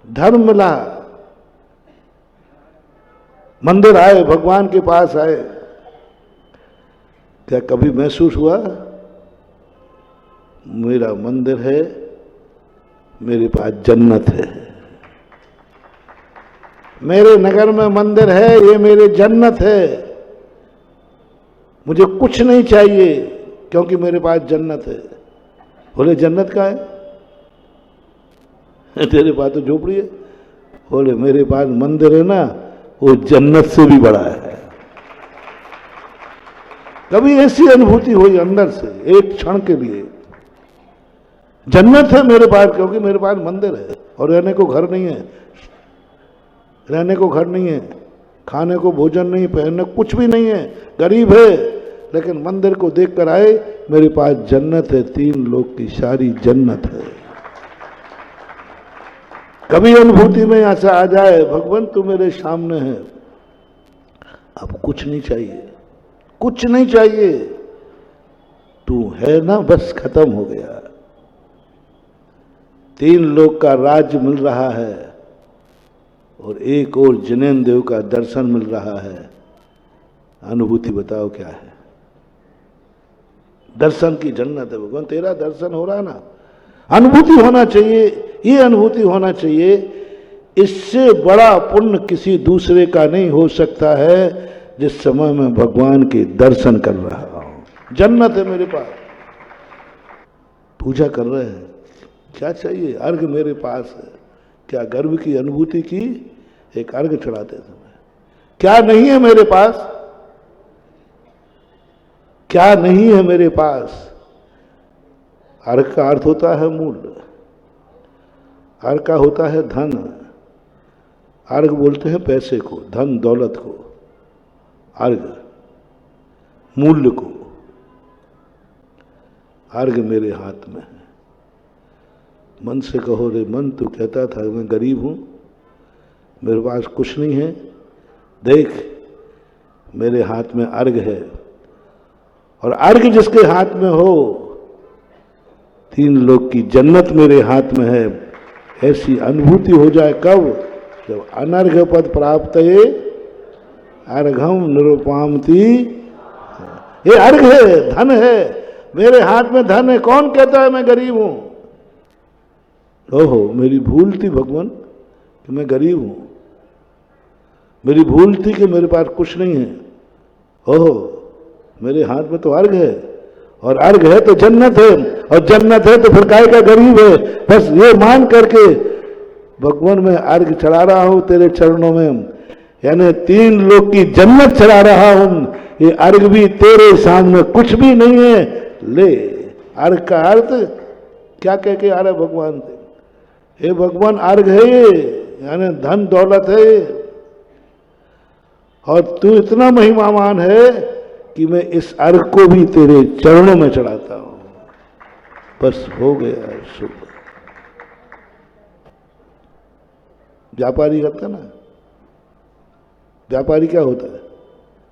Speaker 2: धर्म मिला। मंदिर आए, भगवान के पास आए, क्या कभी महसूस हुआ मेरा मंदिर है, मेरे पास जन्नत है, मेरे नगर में मंदिर है, ये मेरी जन्नत है, मुझे कुछ नहीं चाहिए क्योंकि मेरे पास जन्नत है। बोले जन्नत का है? तेरे पास तो झोपड़ी है। बोले मेरे पास मंदिर है ना, वो जन्नत से भी बड़ा है। कभी ऐसी अनुभूति हुई अंदर से एक क्षण के लिए, जन्नत है मेरे पास क्योंकि मेरे पास मंदिर है और रहने को घर नहीं है, रहने को घर नहीं है, खाने को भोजन नहीं, पहनने कुछ भी नहीं है, गरीब है, लेकिन मंदिर को देखकर आए मेरे पास जन्नत है, 3 लोग की सारी जन्नत है। कभी अनुभूति में ऐसा आ जाए भगवान तू मेरे सामने है, अब कुछ नहीं चाहिए, कुछ नहीं चाहिए, तू है ना, बस खत्म हो गया। 3 लोग का राज्य मिल रहा है और एक और जिनेन्द्र देव का दर्शन मिल रहा है। अनुभूति बताओ क्या है? दर्शन की जन्नत है भगवान, तेरा दर्शन हो रहा ना, अनुभूति होना चाहिए, ये अनुभूति होना चाहिए। इससे बड़ा पुण्य किसी दूसरे का नहीं हो सकता है जिस समय मैं भगवान के दर्शन कर रहा हूं। जन्नत है मेरे पास। पूजा कर रहे हैं, क्या चाहिए? अर्घ मेरे पास है। क्या गर्व की अनुभूति की? एक अर्घ चढ़ाते समय। क्या नहीं है मेरे पास? क्या नहीं है मेरे पास? अर्घ का अर्थ होता है मूल्य, अर्घ का होता है धन। अर्घ बोलते हैं पैसे को, धन दौलत को, अर्घ मूल्य को। अर्घ मेरे हाथ में है। मन से कहो रे मन, तू कहता था मैं गरीब हूं, मेरे पास कुछ नहीं है, देख मेरे हाथ में अर्घ है। और अर्घ जिसके हाथ में हो, 3 लोग की जन्नत मेरे हाथ में है। ऐसी अनुभूति हो जाए कब? जब अनर्घ पद प्राप्त ये अर्घम निरुपामती। ये अर्घ है, धन है, मेरे हाथ में धन है। कौन कहता है मैं गरीब हूं? ओहो, मेरी भूल थी भगवान कि मैं गरीब हूं, मेरी भूल थी कि मेरे पास कुछ नहीं है। ओहो, मेरे हाथ में तो अर्घ है, और अर्घ है तो जन्नत है, और जन्नत है तो फिर काय का गरीब है। बस ये मान करके भगवान मैं अर्घ चढ़ा रहा हूं तेरे चरणों में, यानी 3 लोग की जन्नत चढ़ा रहा हूं। ये अर्घ भी तेरे सामने कुछ भी नहीं है। ले, अर्घ का अर्थ क्या कह के आ रहा है भगवान से? हे भगवान, अर्घ है ये, यानी धन दौलत है ये, और तू इतना महिमावान है कि मैं इस अर्घ को भी तेरे चरणों में चढ़ाता हूं। बस हो गया शुभ। व्यापारी करता ना, व्यापारी क्या होता है?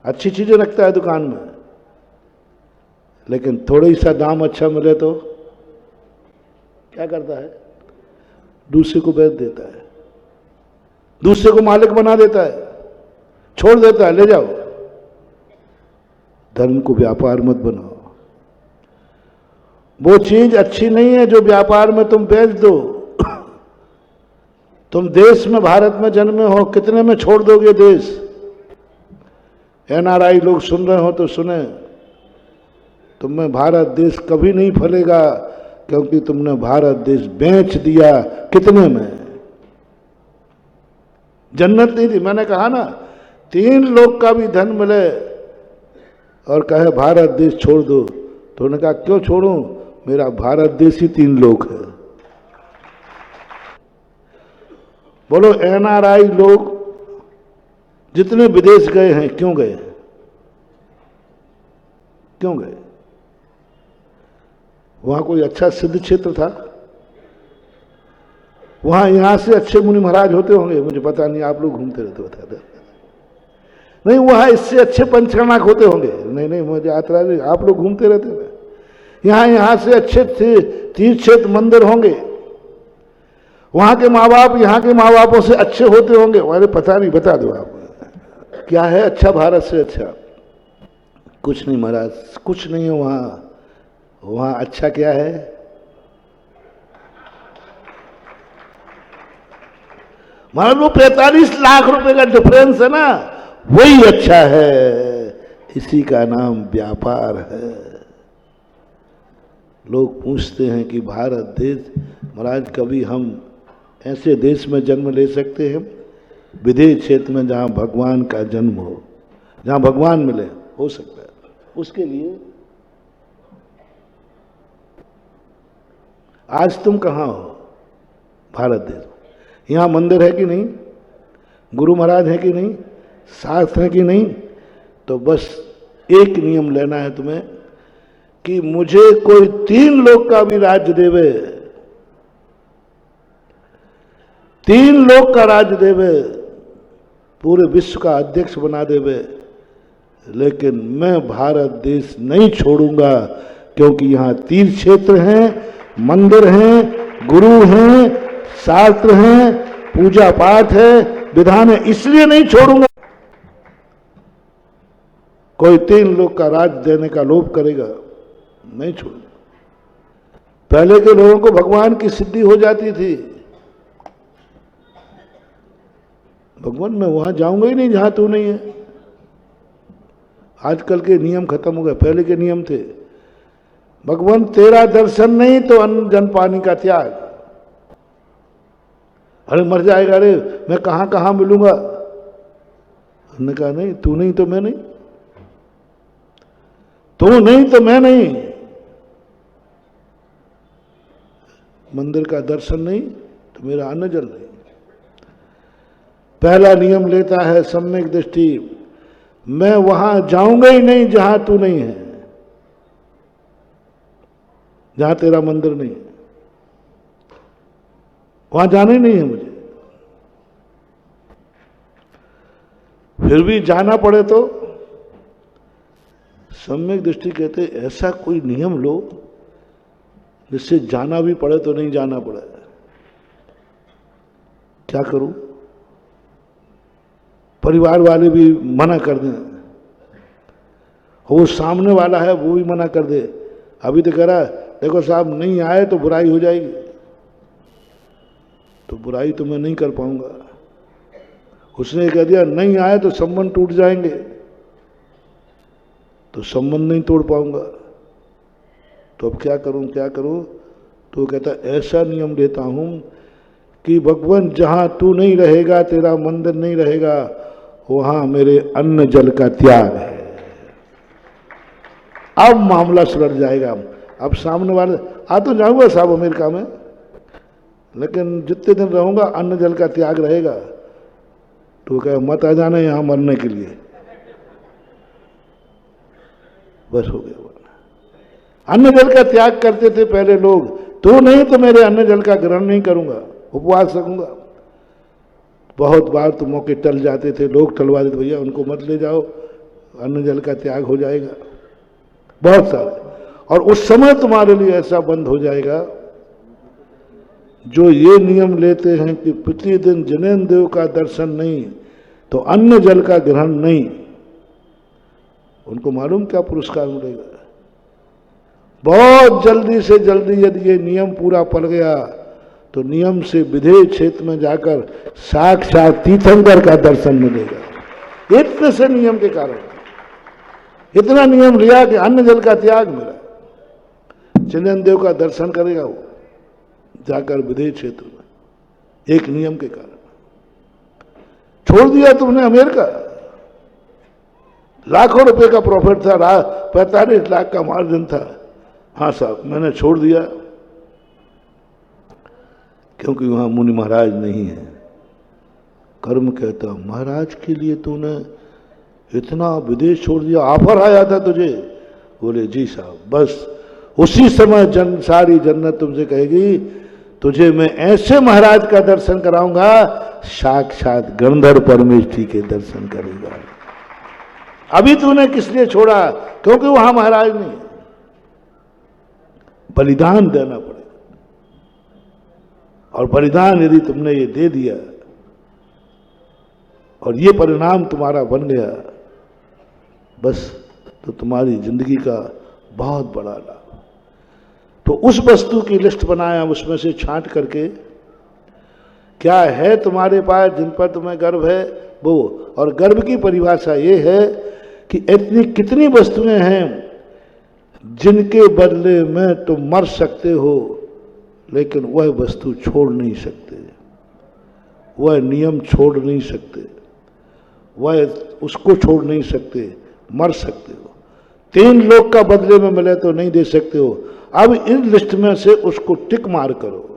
Speaker 2: अच्छी चीजें रखता है दुकान में, लेकिन थोड़ी सा दाम अच्छा मिले तो क्या करता है? दूसरे को बेच देता है, दूसरे को मालिक बना देता है, छोड़ देता है, ले जाओ। धर्म को व्यापार मत बनाओ। वो चीज अच्छी नहीं है जो व्यापार में तुम बेच दो। तुम देश में, भारत में जन्मे हो, कितने में छोड़ दोगे देश? एनआरआई लोग सुन रहे हो तो सुने, तुम में भारत देश कभी नहीं फलेगा क्योंकि तुमने भारत देश बेच दिया। कितने में? जन्नत नहीं थी। मैंने कहा ना, 3 लोग का भी धन मिले और कहे भारत देश छोड़ दो, तो उन्होंने कहा क्यों छोड़ूं, मेरा भारत देश ही 3 लोग है। बोलो, एनआरआई लोग जितने विदेश गए हैं, क्यों गए? क्यों गए? वहां कोई अच्छा सिद्ध क्षेत्र था? वहां यहां से अच्छे मुनि महाराज होते होंगे, मुझे पता नहीं, आप लोग घूमते रहते बता दे। नहीं, वहां इससे अच्छे पंचकर्माक होते होंगे। नहीं नहीं, मुझे यात्रा नहीं, आप लोग घूमते रहते थे। यहां से अच्छे तीर्थ क्षेत्र मंदिर होंगे, वहां के माँ बाप यहाँ के माँ बापों से अच्छे होते होंगे। अरे पता नहीं, बता दो आप क्या है अच्छा भारत से अच्छा? कुछ नहीं महाराज, कुछ नहीं है वहाँ। वहाँ अच्छा क्या है? महाराज वो 45 लाख रुपए का डिफरेंस है ना, वही अच्छा है। इसी का नाम व्यापार है। लोग पूछते हैं कि भारत देश, महाराज कभी हम ऐसे देश में जन्म ले सकते हैं, विदेश क्षेत्र में जहाँ भगवान का जन्म हो, जहाँ भगवान मिले, हो सकता है। उसके लिए आज तुम कहाँ हो? भारत देश। यहाँ मंदिर है कि नहीं? गुरु महाराज है कि नहीं? शास्त्र है कि नहीं? तो बस एक नियम लेना है तुम्हें कि मुझे कोई 3 लोक का भी राज्य देवे, 3 लोक का राज्य देवे, पूरे विश्व का अध्यक्ष बना देवे, लेकिन मैं भारत देश नहीं छोड़ूंगा, क्योंकि यहाँ तीर्थ क्षेत्र हैं, मंदिर हैं, गुरु हैं, शास्त्र हैं, पूजा पाठ है, विधान है, इसलिए नहीं छोड़ूंगा। कोई 3 लोग का राज देने का लोभ करेगा, नहीं छोड़ूंगा। पहले के लोगों को भगवान की सिद्धि हो जाती थी। भगवान मैं वहां जाऊंगा ही नहीं जहां तू नहीं है। आजकल के नियम खत्म हो गए, पहले के नियम थे, भगवान तेरा दर्शन नहीं तो अन्न जन पानी का त्याग। अरे मर जाएगा, अरे मैं कहां कहां मिलूंगा। उन्होंने कहा नहीं, तू नहीं तो मैं नहीं, तू नहीं तो मैं नहीं। मंदिर का दर्शन नहीं तो मेरा अन्न जल नहीं। पहला नियम लेता है सम्यक दृष्टि, मैं वहां जाऊंगा ही नहीं जहां तू नहीं है, जहां तेरा मंदिर नहीं है, वहां जाना ही नहीं है मुझे। फिर भी जाना पड़े तो सम्यक दृष्टि कहते ऐसा कोई नियम लो जिससे जाना भी पड़े तो नहीं जाना पड़े। क्या करूं? परिवार वाले भी मना कर दें, वो सामने वाला है वो भी मना कर दे। अभी तो कह रहा है देखो साहब नहीं आए तो बुराई हो जाएगी, तो बुराई तो मैं नहीं कर पाऊंगा। उसने कह दिया नहीं आए तो संबंध टूट जाएंगे, तो संबंध नहीं तोड़ पाऊंगा। तो अब क्या करूं क्या करूं? तो कहता ऐसा नियम लेता हूं कि भगवान जहां तू नहीं रहेगा, तेरा मंदिर नहीं रहेगा, वहां मेरे अन्न जल का त्याग है। अब मामला सुलझ जाएगा। अब सामने वाले आ तो जाऊंगा साहब अमेरिका में, लेकिन जितने दिन रहूंगा अन्न जल का त्याग रहेगा। तो कहे मत आ जाना यहां मरने के लिए। बस हो गया। अन्न जल का त्याग करते थे पहले लोग, तो नहीं तो मेरे अन्न जल का ग्रहण नहीं करूंगा, उपवास रखूंगा। बहुत बार तो मौके टल जाते थे, लोग टलवा देते, भैया उनको मत ले जाओ, अन्न जल का त्याग हो जाएगा। बहुत सारे। और उस समय तुम्हारे लिए ऐसा बंद हो जाएगा, जो ये नियम लेते हैं कि प्रतिदिन जनेन देव का दर्शन नहीं तो अन्न जल का ग्रहण नहीं, उनको मालूम क्या पुरस्कार मिलेगा। बहुत जल्दी से जल्दी यदि ये नियम पूरा पड़ गया तो नियम से विदेश क्षेत्र में जाकर साक्षात तीर्थंकर का दर्शन मिलेगा। इतने से नियम के कारण इतना नियम लिया कि अन्न जल का त्याग मिला। चंदन देव का दर्शन करेगा वो जाकर विदेश क्षेत्र में, एक नियम के कारण। छोड़ दिया तुमने अमेरिका, लाखों रुपए का प्रॉफिट था, 45 लाख का मार्जिन था। हाँ साहब मैंने छोड़ दिया, क्योंकि वहां मुनि महाराज नहीं है। कर्म कहता महाराज के लिए तूने इतना विदेश छोड़ दिया, ऑफर आया था तुझे? बोले जी साहब। बस उसी समय सारी जन्नत तुमसे कहेगी तुझे मैं ऐसे महाराज का दर्शन कराऊंगा, साक्षात गंधर्व परमेष्ठी के दर्शन करेगा। अभी तूने किस लिए छोड़ा? क्योंकि वहां महाराज नहीं। बलिदान देना पड़ेगा, और बलिदान यदि तुमने ये दे दिया और ये परिणाम तुम्हारा बन गया, बस तो तुम्हारी जिंदगी का बहुत बड़ा लाभ। तो उस वस्तु की लिस्ट बनाया, उसमें से छांट करके क्या है तुम्हारे पास जिन पर तुम्हें गर्व है वो। और गर्व की परिभाषा ये है कि इतनी कितनी वस्तुएं हैं जिनके बदले में तुम मर सकते हो, लेकिन वह वस्तु छोड़ नहीं सकते, वह नियम छोड़ नहीं सकते, वह उसको छोड़ नहीं सकते, मर सकते हो। 3 लोग का बदले में मिले तो नहीं दे सकते हो। अब इन लिस्ट में से उसको टिक मार करो,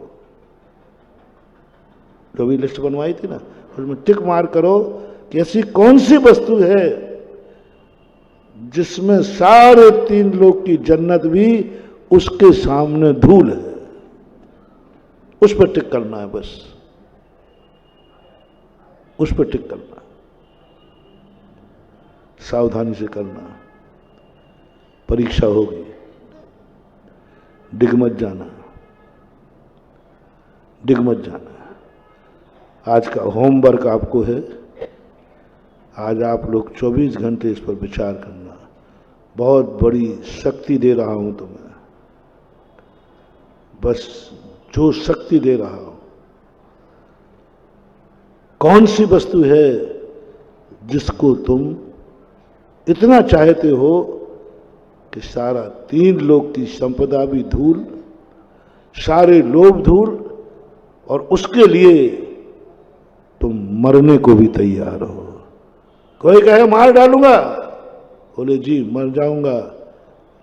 Speaker 2: जो भी लिस्ट बनवाई थी ना, उसमें टिक मार करो कि ऐसी कौन सी वस्तु है जिसमें सारे 3 लोग की जन्नत भी उसके सामने धूल है। उस पर टिक करना है, बस उस पर टिक करना। सावधानी से करना, परीक्षा होगी, डिग मत जाना, डिग मत जाना। आज का होमवर्क आपको है, आज आप लोग 24 घंटे इस पर विचार करना। बहुत बड़ी शक्ति दे रहा हूं तुम्हें, बस जो शक्ति दे रहा हूं। कौन सी वस्तु है जिसको तुम इतना चाहते हो कि सारा 3 लोग की संपदा भी धूल, सारे लोभ धूल, और उसके लिए तुम मरने को भी तैयार हो। कोई कहे मार डालूंगा, बोले जी मर जाऊंगा,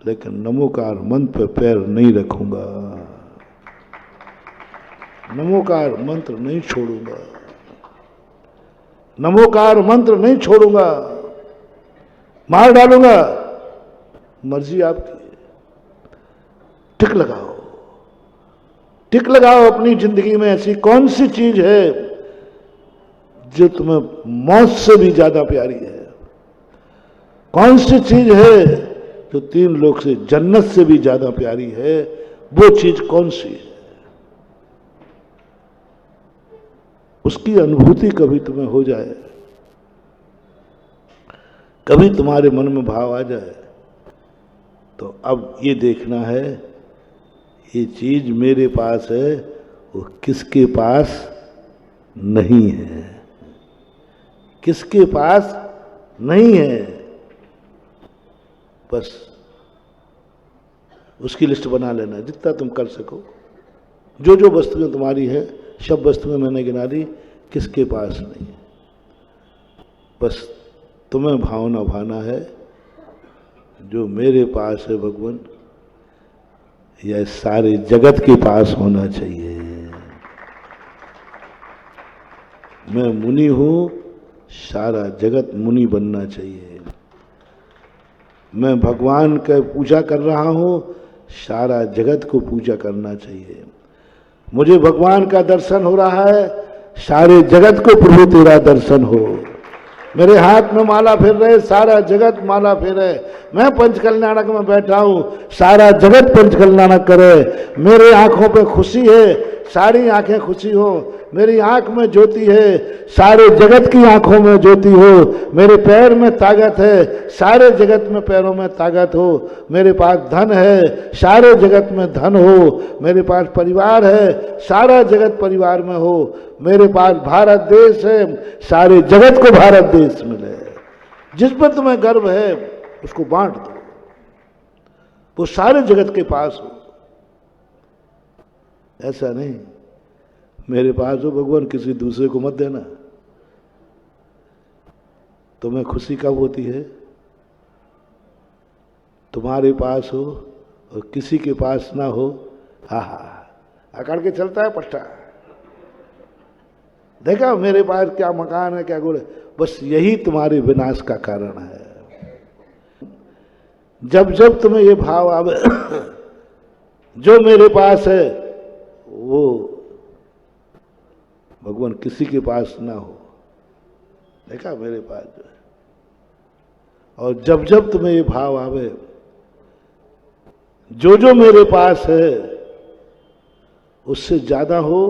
Speaker 2: लेकिन नमोकार मंत्र पे पैर नहीं रखूंगा, नमोकार मंत्र नहीं छोड़ूंगा, नमोकार मंत्र नहीं छोड़ूंगा, मार डालूंगा, मर्जी आपकी। टिक लगाओ, टिक लगाओ अपनी जिंदगी में। ऐसी कौन सी चीज है जो तुम्हें मौत से भी ज्यादा प्यारी है? कौन सी चीज है जो 3 लोग से, जन्नत से भी ज्यादा प्यारी है? वो चीज कौन सी है? उसकी अनुभूति कभी तुम्हें हो जाए, कभी तुम्हारे मन में भाव आ जाए, तो अब ये देखना है ये चीज मेरे पास है, वो किसके पास नहीं है, किसके पास नहीं है। बस उसकी लिस्ट बना लेना जितना तुम कर सको। जो जो वस्तुएं तुम्हारी है, सब वस्तुएं मैंने गिना दी, किसके पास नहीं है। बस तुम्हें भावना भाना है जो मेरे पास है भगवान, यह सारे जगत के पास होना चाहिए। मैं मुनि हूं, सारा जगत मुनि बनना चाहिए। मैं भगवान का पूजा कर रहा हूं, सारा जगत को पूजा करना चाहिए। मुझे भगवान का दर्शन हो रहा है, सारे जगत को प्रभु तेरा दर्शन हो। मेरे हाथ में माला फिर रहे, सारा जगत माला फेरे। मैं पंचकल्याणक में बैठा हूं, सारा जगत पंचकल्याणक करे। मेरे आंखों पे खुशी है, सारी आंखें खुशी हो। मेरी आंख में ज्योति है, सारे जगत की आंखों में ज्योति हो। मेरे पैर में ताकत है, सारे जगत में पैरों में ताकत हो। मेरे पास धन है, सारे जगत में धन हो। मेरे पास परिवार है, सारा जगत परिवार में हो। मेरे पास भारत देश है, सारे जगत को भारत देश मिले। जिस पर तुम्हें गर्व है उसको बांट दो, वो सारे जगत के पास हो। ऐसा नहीं मेरे पास हो भगवान, किसी दूसरे को मत देना। तुम्हें खुशी कब होती है? तुम्हारे पास हो और किसी के पास ना हो। हा अकड़ के चलता है पट्टा। देखा मेरे पास क्या मकान है, क्या गुण है। बस यही तुम्हारे विनाश का कारण है। जब जब तुम्हें ये भाव आवे जो मेरे पास है वो भगवान किसी के पास ना हो। देखा मेरे पास जो है। और जब जब तुम्हें ये भाव आवे जो जो मेरे पास है उससे ज्यादा हो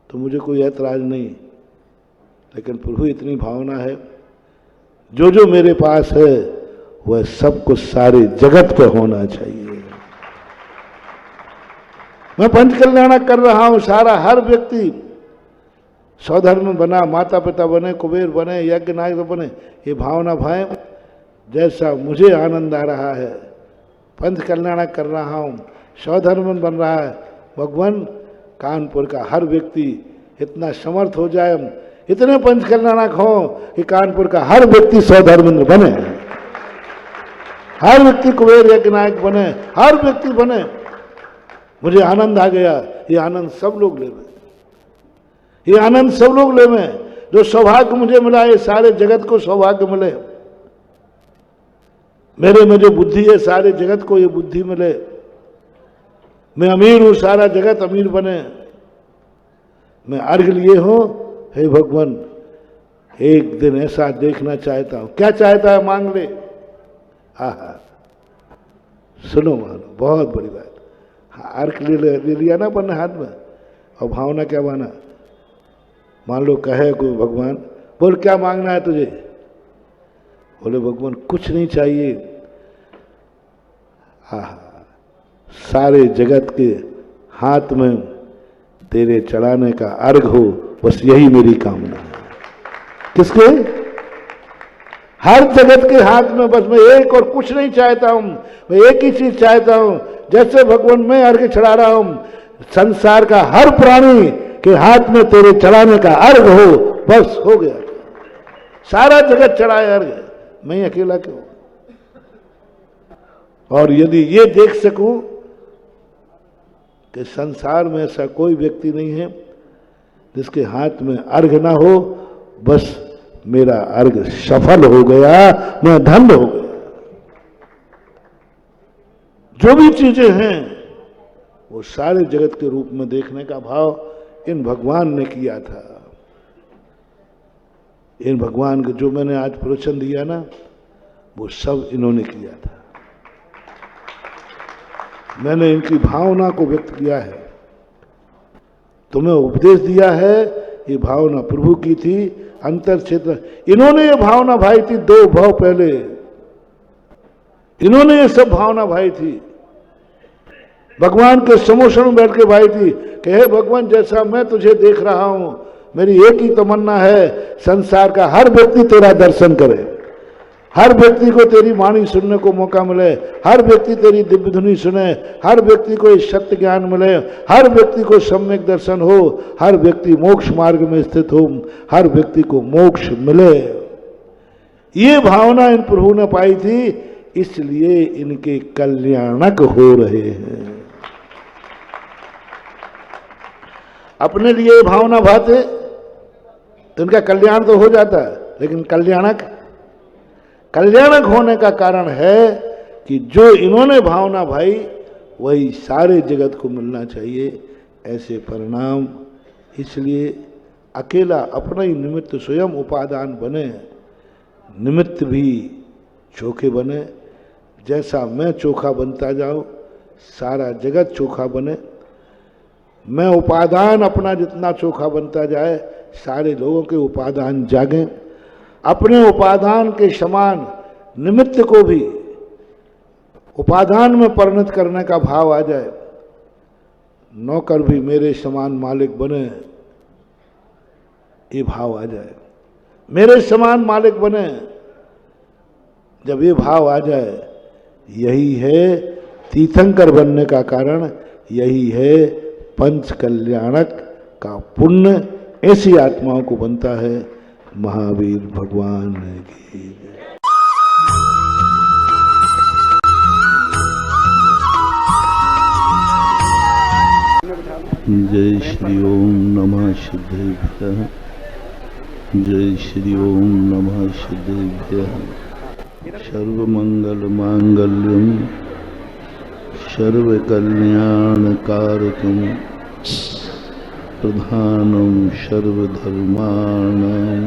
Speaker 2: तो मुझे कोई ऐतराज नहीं। लेकिन प्रभु इतनी भावना है जो जो मेरे पास है वह सबको सारे जगत पे होना चाहिए। मैं पंच कल्याणक कर रहा हूं, सारा हर व्यक्ति स्वधर्म बना, माता पिता बने, कुबेर बने, यज्ञ नायक बने, ये भावना भाई जैसा मुझे आनंद आ रहा है, पंच कल्याणक कर रहा हूं, स्वधर्म बन रहा है। भगवान कानपुर का हर व्यक्ति इतना समर्थ हो जाए, इतने पंच कल्याणक हो कि कानपुर का हर व्यक्ति स्वधर्मेंद्र बने, हर व्यक्ति कुबेर यज्ञ नायक बने, हर व्यक्ति बने। मुझे आनंद आ गया। ये आनंद सब लोग ले में, ये आनंद सब लोग ले में। जो सौभाग्य मुझे मिला, ये सारे जगत को सौभाग्य मिले। मेरे में जो बुद्धि है, सारे जगत को ये बुद्धि मिले। मैं अमीर हूं, सारा जगत अमीर बने। मैं अर्घ लिए हूं, हे भगवान एक दिन ऐसा देखना चाहता हूं। क्या चाहता है मांग ले। आहा, सुनो मानो, बहुत बड़ी बात। अर्घ ले लिया ना अपन ने हाथ में, और भावना क्या माना। मान लो कहे कोई भगवान, बोल क्या मांगना है तुझे। बोले भगवान कुछ नहीं चाहिए। आहा, सारे जगत के हाथ में तेरे चढ़ाने का अर्घ हो, बस यही मेरी कामना है। किसके? हर जगत के हाथ में बस मैं एक और कुछ नहीं चाहता हूं। मैं एक ही चीज चाहता हूं, जैसे भगवान मैं अर्घ चढ़ा रहा हूं, संसार का हर प्राणी के हाथ में तेरे चढ़ाने का अर्घ हो, बस हो गया। सारा जगत चढ़ाए अर्घ, मैं अकेला क्यों। और यदि ये देख सकूं कि संसार में ऐसा कोई व्यक्ति नहीं है जिसके हाथ में अर्घ ना हो, बस मेरा अर्घ सफल हो गया, मैं धन्य हो गया। जो भी चीजें हैं वो सारे जगत के रूप में देखने का भाव इन भगवान ने किया था। इन भगवान को जो मैंने आज प्रवचन दिया ना, वो सब इन्होंने किया था। मैंने इनकी भावना को व्यक्त किया है, तुम्हें उपदेश दिया है। ये भावना प्रभु की थी, अंतर क्षेत्र। इन्होंने ये भावना भाई थी 2 भाव पहले, इन्होंने ये सब भावना भाई थी। भगवान के समोसन में बैठ के भाई थी कि हे भगवान जैसा मैं तुझे देख रहा हूं, मेरी एक ही तमन्ना है, संसार का हर व्यक्ति तेरा दर्शन करे, हर व्यक्ति को तेरी वाणी सुनने को मौका मिले, हर व्यक्ति तेरी दिव्य धुनी सुने, हर व्यक्ति को इस सत्य ज्ञान मिले, हर व्यक्ति को सम्यक दर्शन हो, हर व्यक्ति मोक्ष मार्ग में स्थित हो, हर व्यक्ति को मोक्ष मिले। ये भावना इन प्रभु ने पाई थी, इसलिए इनके कल्याणक हो रहे हैं। अपने लिए भावना भाते तो इनका कल्याण तो हो जाता है, लेकिन कल्याणक होने का कारण है कि जो इन्होंने भावना भाई वही सारे जगत को मिलना चाहिए, ऐसे परिणाम। इसलिए अकेला अपना ही निमित्त स्वयं उपादान बने, निमित्त भी चोखे बने। जैसा मैं चोखा बनता जाऊं, सारा जगत चोखा बने। मैं उपादान अपना जितना चोखा बनता जाए, सारे लोगों के उपादान जागें। अपने उपादान के समान निमित्त को भी उपादान में परिणत करने का भाव आ जाए। नौकर भी मेरे समान मालिक बने, ये भाव आ जाए। मेरे समान मालिक बने, जब ये भाव आ जाए, यही है तीर्थंकर बनने का कारण, यही है पंच कल्याणक का पुण्य। ऐसी आत्माओं को बनता है। महावीर भगवान की
Speaker 4: जय श्री ओम नमः सिद्धेभ्यः। जय श्री ओम नमः सिद्धेभ्यः। सर्वमंगल मांगल्यम सर्वकल्याणकारकम प्रधानम सर्वधर्माणां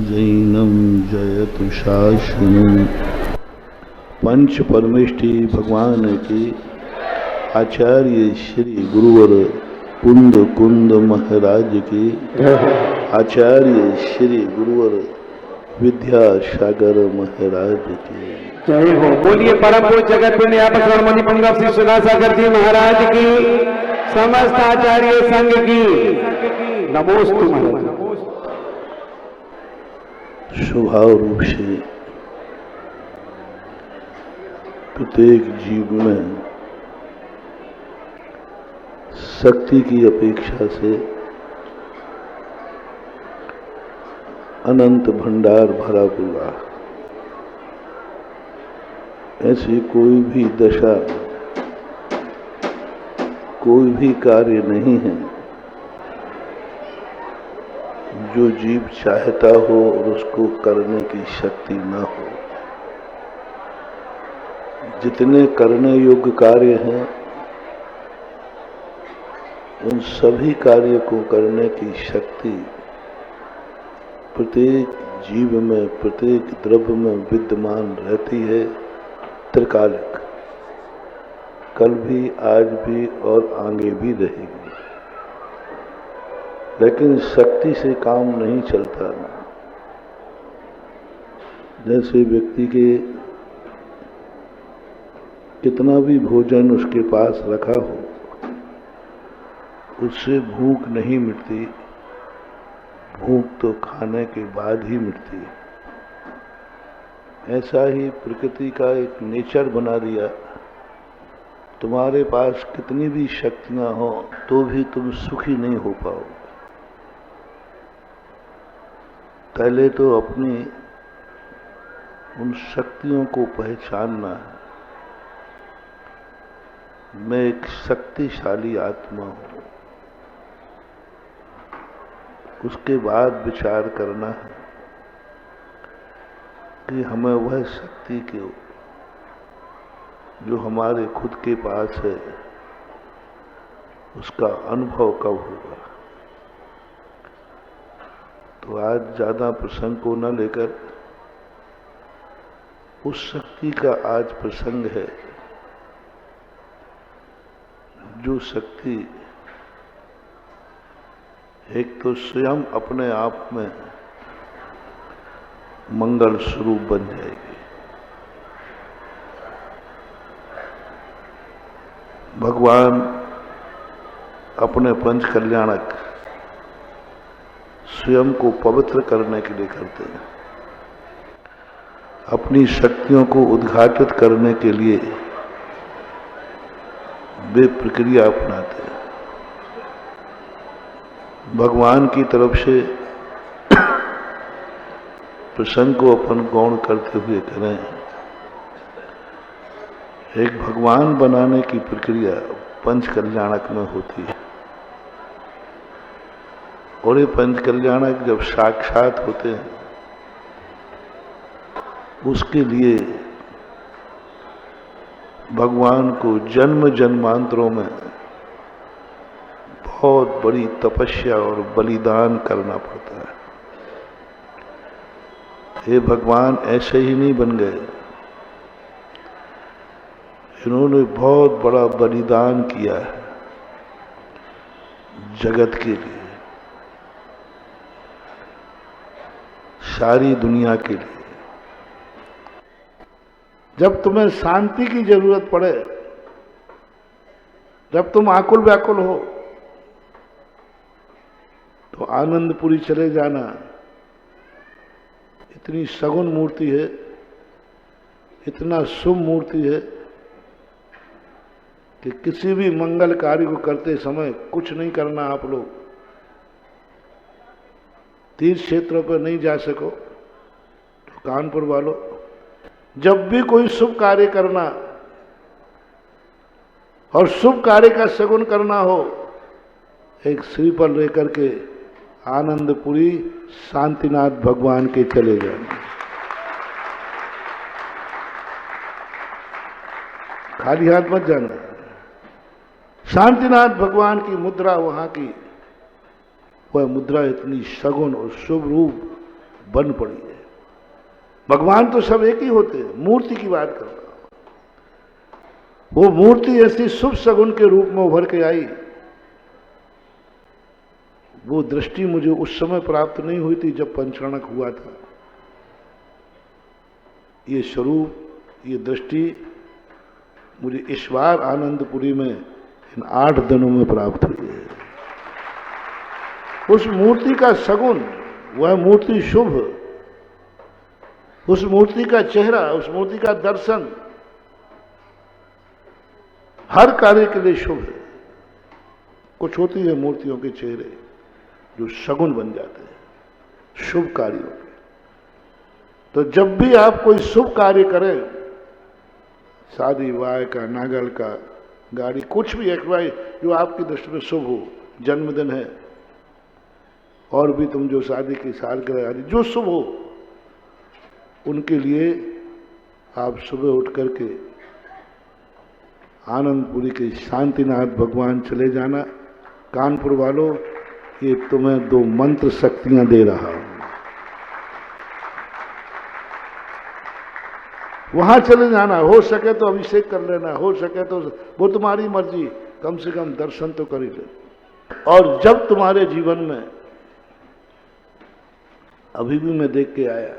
Speaker 4: जैनम जयतु शासनम। पंच परमेष्ठी भगवान की आचार्य श्री गुरुवर कुंद महाराज की, आचार्य श्री गुरुवर विद्यासागर महाराज की
Speaker 3: जय हो। बोलिए परम पूज्य जगत व्यापक श्री पंगव श्री सुनासागर जी महाराज की, समस्त आचार्य संघ की नमोस्तु महाराज।
Speaker 4: स्वभाव रूप से प्रत्येक जीव में शक्ति की अपेक्षा से अनंत भंडार भरा हुआ, ऐसी कोई भी दशा, कोई भी कार्य नहीं है जो जीव चाहता हो और उसको करने की शक्ति न हो। जितने करने योग्य कार्य हैं उन सभी कार्य को करने की शक्ति प्रत्येक जीव में, प्रत्येक द्रव्य में विद्यमान रहती है, त्रिकालिक, कल भी, आज भी और आगे भी रहेगी। लेकिन शक्ति से काम नहीं चलता। जैसे व्यक्ति के कितना भी भोजन उसके पास रखा हो, उससे भूख नहीं मिटती, भूख तो खाने के बाद ही मिटती है। ऐसा ही प्रकृति का एक नेचर बना दिया। तुम्हारे पास कितनी भी शक्तियां हो तो भी तुम सुखी नहीं हो पाओगे। पहले तो अपनी उन शक्तियों को पहचानना है। मैं एक शक्तिशाली आत्मा हूं। उसके बाद विचार करना है कि हमें वह शक्ति के जो हमारे खुद के पास है उसका अनुभव कब होगा। तो आज ज्यादा प्रसंग को न लेकर उस शक्ति का आज प्रसंग है जो शक्ति एक तो स्वयं अपने आप में मंगल स्वरूप बन जाएगी। भगवान अपने पंच कल्याणक स्वयं को पवित्र करने के लिए करते हैं, अपनी शक्तियों को उद्घाटित करने के लिए वे प्रक्रिया अपनाते हैं। भगवान की तरफ से प्रसंग को अपन गौण करते हुए करें। एक भगवान बनाने की प्रक्रिया पंच कल्याणक में होती है और ये पंच कल्याणक जब साक्षात होते हैं उसके लिए भगवान को जन्म जन्मांतरों में बहुत बड़ी तपस्या और बलिदान करना पड़ता है। ये भगवान ऐसे ही नहीं बन गए, इन्होंने बहुत बड़ा बलिदान किया है जगत के लिए, सारी दुनिया के लिए। जब तुम्हें शांति की जरूरत पड़े, जब तुम आकुल व्याकुल हो तो आनंदपुरी चले जाना। इतनी सगुन मूर्ति है, इतना शुभ मूर्ति है कि किसी भी मंगल कार्य को करते समय कुछ नहीं करना। आप लोग तीर्थ क्षेत्रों पर नहीं जा सको तो कानपुर वालों, जब भी कोई शुभ कार्य करना और शुभ कार्य का सगुन करना हो, एक श्रीफल लेकर के आनंदपुरी शांतिनाथ भगवान के चले जाना। खाली हाथ मत जाना। शांतिनाथ भगवान की मुद्रा वहां की, वह मुद्रा इतनी सगुन और शुभ रूप बन पड़ी है। भगवान तो सब एक ही होते हैं, मूर्ति की बात कर रहा हूं। वो मूर्ति ऐसी शुभ सगुन के रूप में उभर के आई। वो दृष्टि मुझे उस समय प्राप्त नहीं हुई थी जब पंचकर्णक हुआ था। ये स्वरूप, ये दृष्टि मुझे इस बार आनंदपुरी में इन 8 दिनों में प्राप्त हुई है। उस मूर्ति का सगुन, वह मूर्ति शुभ, उस मूर्ति का चेहरा, उस मूर्ति का दर्शन हर कार्य के लिए शुभ है। कुछ होती है मूर्तियों के चेहरे जो सगुन बन जाते हैं शुभ कार्यों के। तो जब भी आप कोई शुभ कार्य करें, शादी विवाह का, नागल का, गाड़ी, कुछ भी एक्वाई जो आपकी दृष्टि में शुभ हो, जन्मदिन है और भी तुम जो शादी की सालगिरह आदि जो शुभ हो, उनके लिए आप सुबह उठ करके आनंदपुरी के शांतिनाथ भगवान चले जाना। कानपुर वालों, ये तुम्हें 2 मंत्र शक्तियां दे रहा हूं, वहां चले जाना। हो सके तो अभिषेक कर लेना, हो सके तो वो तुम्हारी मर्जी, कम से कम दर्शन तो कर ही ले। और जब तुम्हारे जीवन में, अभी भी मैं देख के आया,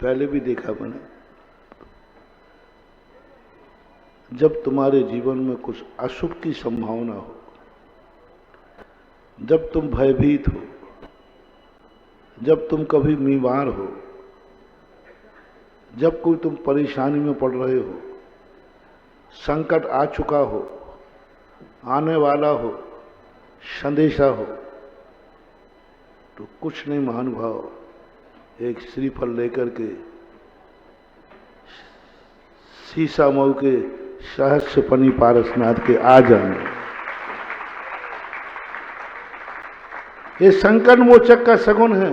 Speaker 4: पहले भी देखा मैंने, जब तुम्हारे जीवन में कुछ अशुभ की संभावना हो, जब तुम भयभीत हो, जब तुम कभी बीमार हो, जब कोई तुम परेशानी में पड़ रहे हो, संकट आ चुका हो, आने वाला हो, संदेशा हो, तो कुछ नहीं महानुभाव, एक श्रीफल लेकर के सीसा मऊ के सहस्रफनी पारसनाथ के आ जाना। ये संकट मोचक का सगुन है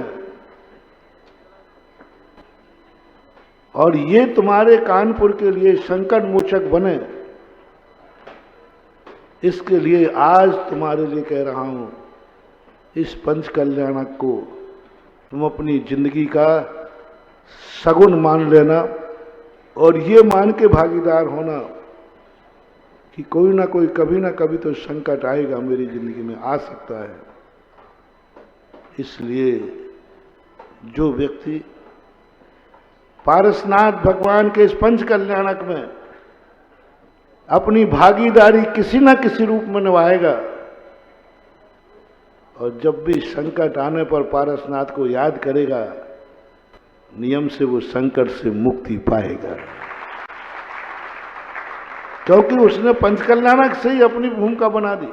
Speaker 4: और ये तुम्हारे कानपुर के लिए संकट मोचक बने, इसके लिए आज तुम्हारे लिए कह रहा हूं, इस पंच कल्याणक को तुम अपनी जिंदगी का सगुन मान लेना और ये मान के भागीदार होना कि कोई ना कोई, कभी ना कभी तो संकट आएगा मेरी जिंदगी में, आ सकता है। इसलिए जो व्यक्ति पारसनाथ भगवान के इस पंच कल्याणक में अपनी भागीदारी किसी न किसी रूप में निभाएगा और जब भी संकट आने पर पारसनाथ को याद करेगा, नियम से वो संकट से मुक्ति पाएगा, क्योंकि उसने पंचकल्याणक से ही अपनी भूमिका बना दी।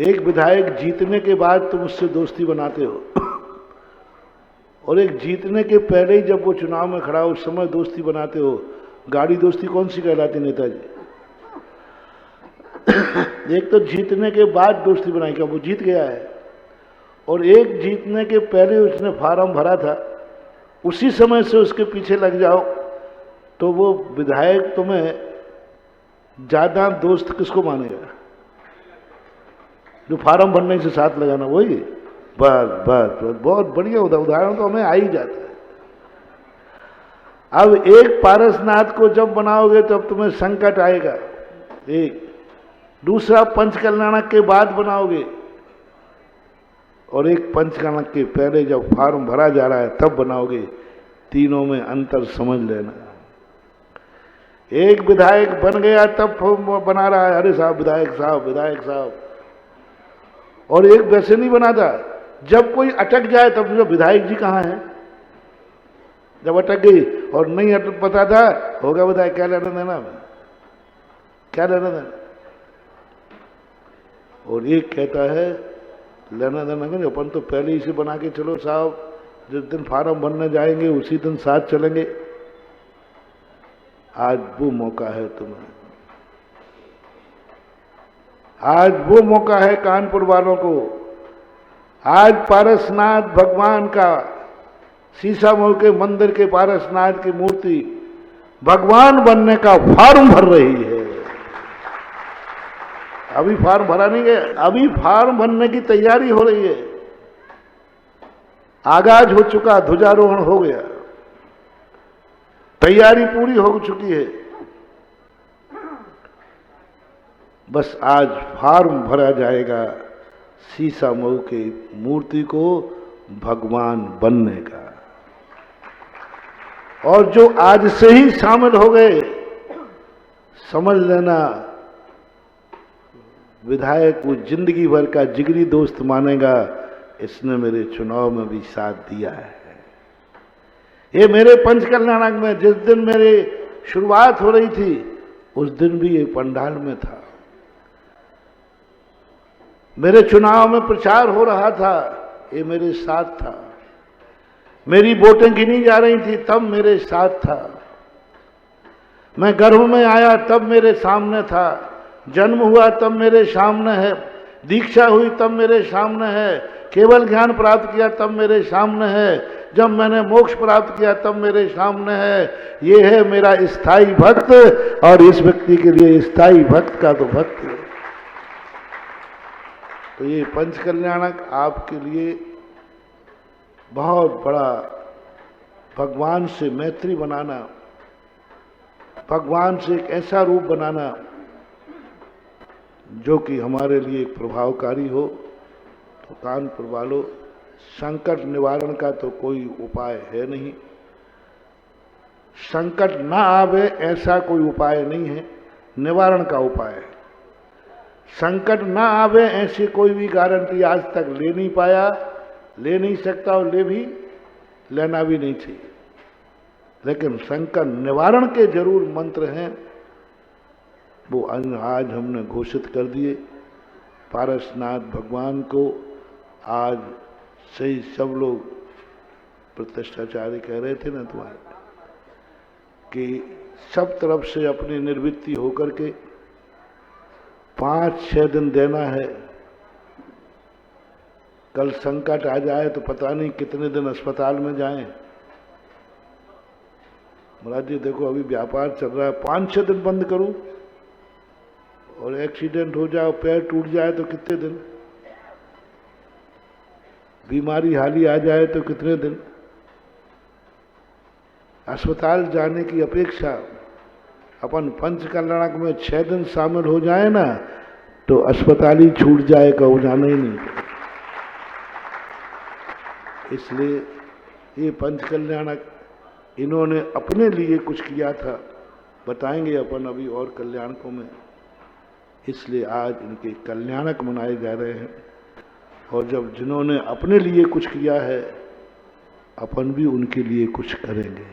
Speaker 4: एक विधायक जीतने के बाद तुम उससे दोस्ती बनाते हो और एक जीतने के पहले ही जब वो चुनाव में खड़ा हो उस समय दोस्ती बनाते हो। गाड़ी दोस्ती कौन सी कहलाती नेताजी? एक तो जीतने के बाद दोस्ती बनाई, क्या वो जीत गया है, और एक जीतने के पहले उसने फार्म भरा था, उसी समय से उसके पीछे लग जाओ तो वो विधायक तुम्हें ज्यादा दोस्त किसको मानेगा? जो फार्म भरने से साथ लगाना, वही। बस बस बस, बहुत बढ़िया उदाहरण तो हमें आ ही जाता है। अब एक पारसनाथ को जब बनाओगे तब तुम्हें संकट आएगा, एक। दूसरा पंचकल्याणक के बाद बनाओगे और एक पंचकल्याणक के पहले जब फार्म भरा जा रहा है तब बनाओगे। तीनों में अंतर समझ लेना। एक विधायक बन गया तब बना रहा है, अरे साहब विधायक साहब, विधायक साहब, और एक वैसे नहीं बनाता। जब कोई अटक जाए तब विधायक जी कहाँ हैं? जब अटक गई और नहीं अटक पता था, होगा विधायक, क्या लेना देना, क्या लेना देना। और एक कहता है लेना देना नहीं, अपन तो पहले ही से बना के चलो साहब, जिस दिन फार्म भरने जाएंगे उसी दिन साथ चलेंगे। आज वो मौका है तुम्हें, आज वो मौका है कानपुर वालों को। आज पारसनाथ भगवान का, सीसा मऊ के मंदिर के पारसनाथ की मूर्ति भगवान बनने का फार्म भर रही है। अभी फार्म भरा नहीं गया, अभी फार्म भरने की तैयारी हो रही है। आगाज हो चुका, ध्वजारोहण हो गया, तैयारी पूरी हो चुकी है। बस आज फार्म भरा जाएगा सीसा मऊ की मूर्ति को भगवान बनने का। और जो आज से ही शामिल हो गए, समझ लेना विधायक वो जिंदगी भर का जिगरी दोस्त मानेगा, इसने मेरे चुनाव में भी साथ दिया है। ये मेरे पंचकल्याणक में जिस दिन मेरी शुरुआत हो रही थी, उस दिन भी ये पंडाल में था। मेरे चुनाव में प्रचार हो रहा था, ये मेरे साथ था। मेरी वोटें गिनी जा रही थी, तब मेरे साथ था। मैं गर्भ में आया तब मेरे सामने था, जन्म हुआ तब मेरे सामने है, दीक्षा हुई तब मेरे सामने है, केवल ज्ञान प्राप्त किया तब मेरे सामने है, जब मैंने मोक्ष प्राप्त किया तब मेरे सामने है। ये है मेरा स्थायी भक्त, और इस व्यक्ति के लिए स्थायी भक्त का तो भक्त है। तो ये पंचकल्याणक आपके लिए बहुत बड़ा भगवान से मैत्री बनाना, भगवान से एक ऐसा रूप बनाना जो कि हमारे लिए एक प्रभावकारी हो। तो कानपुर वालों, संकट निवारण का तो कोई उपाय है नहीं, संकट ना आवे ऐसा कोई उपाय नहीं है, निवारण का उपाय है। संकट ना आवे ऐसी कोई भी गारंटी आज तक ले नहीं पाया, ले नहीं सकता और लेना भी नहीं चाहिए। लेकिन संकट निवारण के जरूर मंत्र हैं, वो आज हमने घोषित कर दिए। पारसनाथ भगवान को आज सही सब लोग प्रतिष्ठाचार्य कह रहे थे ना तुम्हारे, कि सब तरफ से अपनी निर्वृत्ति होकर के 5-6 दिन देना है। कल संकट आ जाए तो पता नहीं कितने दिन अस्पताल में जाएं। महाराज जी देखो, अभी व्यापार चल रहा है, 5-6 दिन बंद करूं और एक्सीडेंट हो जाए, पैर टूट जाए तो कितने दिन, बीमारी हाली आ जाए तो कितने दिन। अस्पताल जाने की अपेक्षा अपन पंचकल्याणक में 6 दिन शामिल हो जाए ना, तो अस्पताल ही छूट जाए, कहो जाना ही नहीं। इसलिए ये पंचकल्याणक इन्होंने अपने लिए कुछ किया था, बताएंगे अपन अभी और कल्याणकों में। इसलिए आज इनके कल्याणक मनाए जा रहे हैं। और जब जिन्होंने अपने लिए कुछ किया है, अपन भी उनके लिए कुछ करेंगे।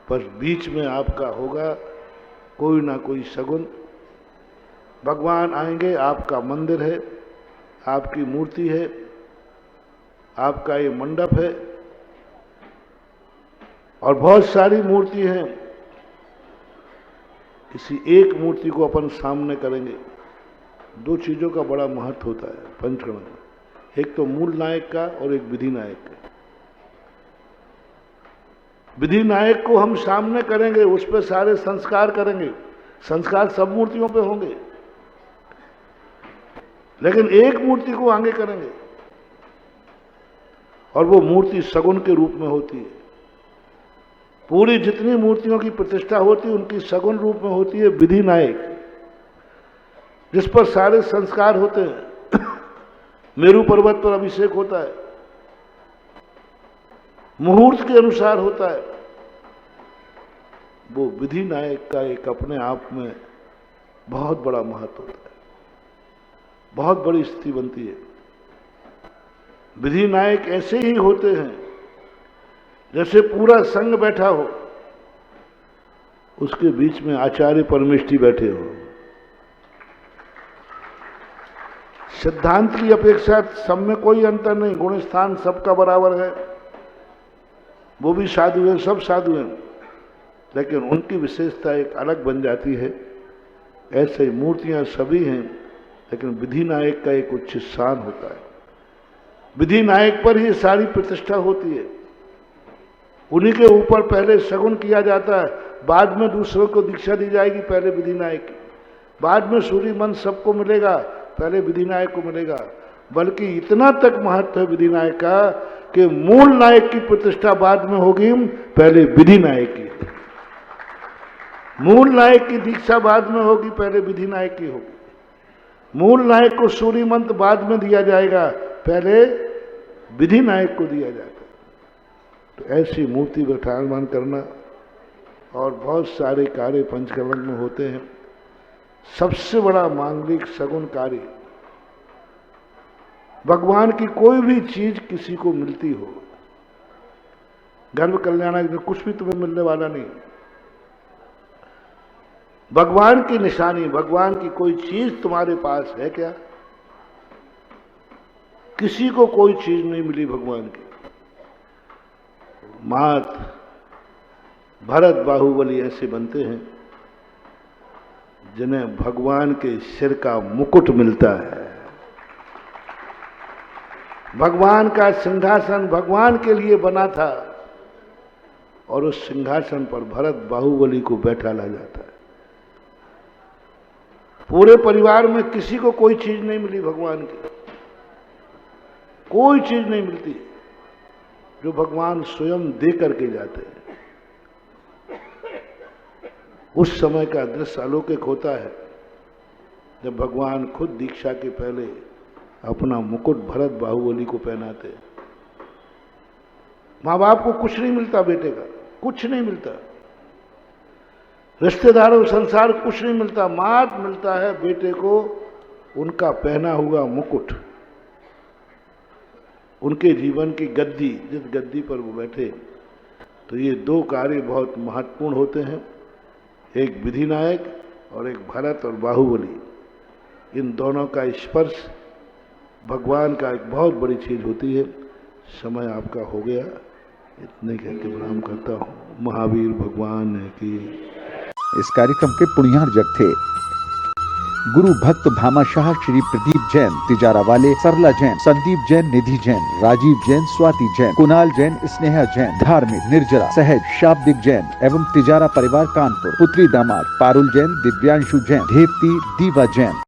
Speaker 4: पर बीच में आपका होगा कोई ना कोई सगुन। भगवान आएंगे, आपका मंदिर है, आपकी मूर्ति है, आपका ये मंडप है और बहुत सारी मूर्ति हैं। किसी एक मूर्ति को अपन सामने करेंगे। 2 चीजों का बड़ा महत्व होता है पंचकर्म में, एक तो मूल नायक का और एक विधि नायक का। विधि नायक को हम सामने करेंगे, उस पर सारे संस्कार करेंगे। संस्कार सब मूर्तियों पे होंगे, लेकिन एक मूर्ति को आगे करेंगे और वो मूर्ति सगुन के रूप में होती है। पूरी जितनी मूर्तियों की प्रतिष्ठा होती है, उनकी सगुन रूप में होती है विधि नायक, जिस पर सारे संस्कार होते हैं। मेरू पर्वत पर अभिषेक होता है, मुहूर्त के अनुसार होता है। वो विधि नायक का एक अपने आप में बहुत बड़ा महत्व होता है, बहुत बड़ी स्थिति बनती है। विधि नायक ऐसे ही होते हैं जैसे पूरा संघ बैठा हो, उसके बीच में आचार्य परमेष्ठी बैठे हो। सिद्धांत की अपेक्षा सब में कोई अंतर नहीं, गुण स्थान सबका बराबर है। वो भी साधु हैं, सब साधु हैं, लेकिन उनकी विशेषता एक अलग बन जाती है। ऐसे ही मूर्तियां सभी हैं, लेकिन विधि नायक का एक उच्च स्थान होता है। विधि नायक पर ही सारी प्रतिष्ठा होती है। उन्हीं के ऊपर पहले सगुन किया जाता है, बाद में दूसरों को दीक्षा दी जाएगी, पहले विधि नायक की। बाद में सूर्य मंत्र सबको मिलेगा, पहले विधि नायक को मिलेगा। बल्कि इतना तक महत्व है विधि नायक का कि मूल नायक की प्रतिष्ठा बाद में होगी, पहले विधि नायक की। मूल नायक की दीक्षा बाद में होगी, पहले विधि नायक की होगी। मूल नायक को सूर्य मंत्र बाद में दिया जाएगा, पहले विधि नायक को दिया जाएगा। तो ऐसी मूर्ति विराजमान करना और बहुत सारे कार्य पंचकर्म में होते हैं। सबसे बड़ा मांगलिक सगुन कार्य भगवान की कोई भी चीज किसी को मिलती हो, गर्भ कल्याण कुछ भी तुम्हें मिलने वाला नहीं, भगवान की निशानी, भगवान की कोई चीज तुम्हारे पास है क्या? किसी को कोई चीज नहीं मिली भगवान की। मात भरत बाहुबली ऐसे बनते हैं जिन्हें भगवान के सिर का मुकुट मिलता है। भगवान का सिंहासन भगवान के लिए बना था और उस सिंहासन पर भरत बाहुबली को बैठा ला जाता है। पूरे परिवार में किसी को कोई चीज नहीं मिली भगवान की, कोई चीज नहीं मिलती जो भगवान स्वयं दे करके जाते हैं। उस समय का दृश्य अलौकिक होता है जब भगवान खुद दीक्षा के पहले अपना मुकुट भरत बाहुबली को पहनाते हैं। माँ बाप को कुछ नहीं मिलता, बेटे का कुछ नहीं मिलता, रिश्तेदारों संसार कुछ नहीं मिलता, मात्र मिलता है बेटे को उनका पहना हुआ मुकुट, उनके जीवन की गद्दी, जिस गद्दी पर वो बैठे। तो ये दो कार्य बहुत महत्वपूर्ण होते हैं, एक विधिनायक और एक भरत और बाहुबली। इन दोनों का स्पर्श भगवान का एक बहुत बड़ी चीज होती है। समय आपका हो गया, इतने कह के प्रणाम करता हूँ। महावीर भगवान की।
Speaker 1: इस कार्यक्रम के पुण्यार्जक थे गुरु भक्त भामाशाह श्री प्रदीप जैन तिजारा वाले, सरला जैन, संदीप जैन, निधि जैन, राजीव जैन, स्वाति जैन, कुणाल जैन, स्नेहा जैन, धार्मिक, निर्जरा, सहज, शाब्दिक जैन एवं तिजारा परिवार कानपुर, पुत्री दामाद पारुल जैन, दिव्यांशु जैन, धेवती, दीवा जैन।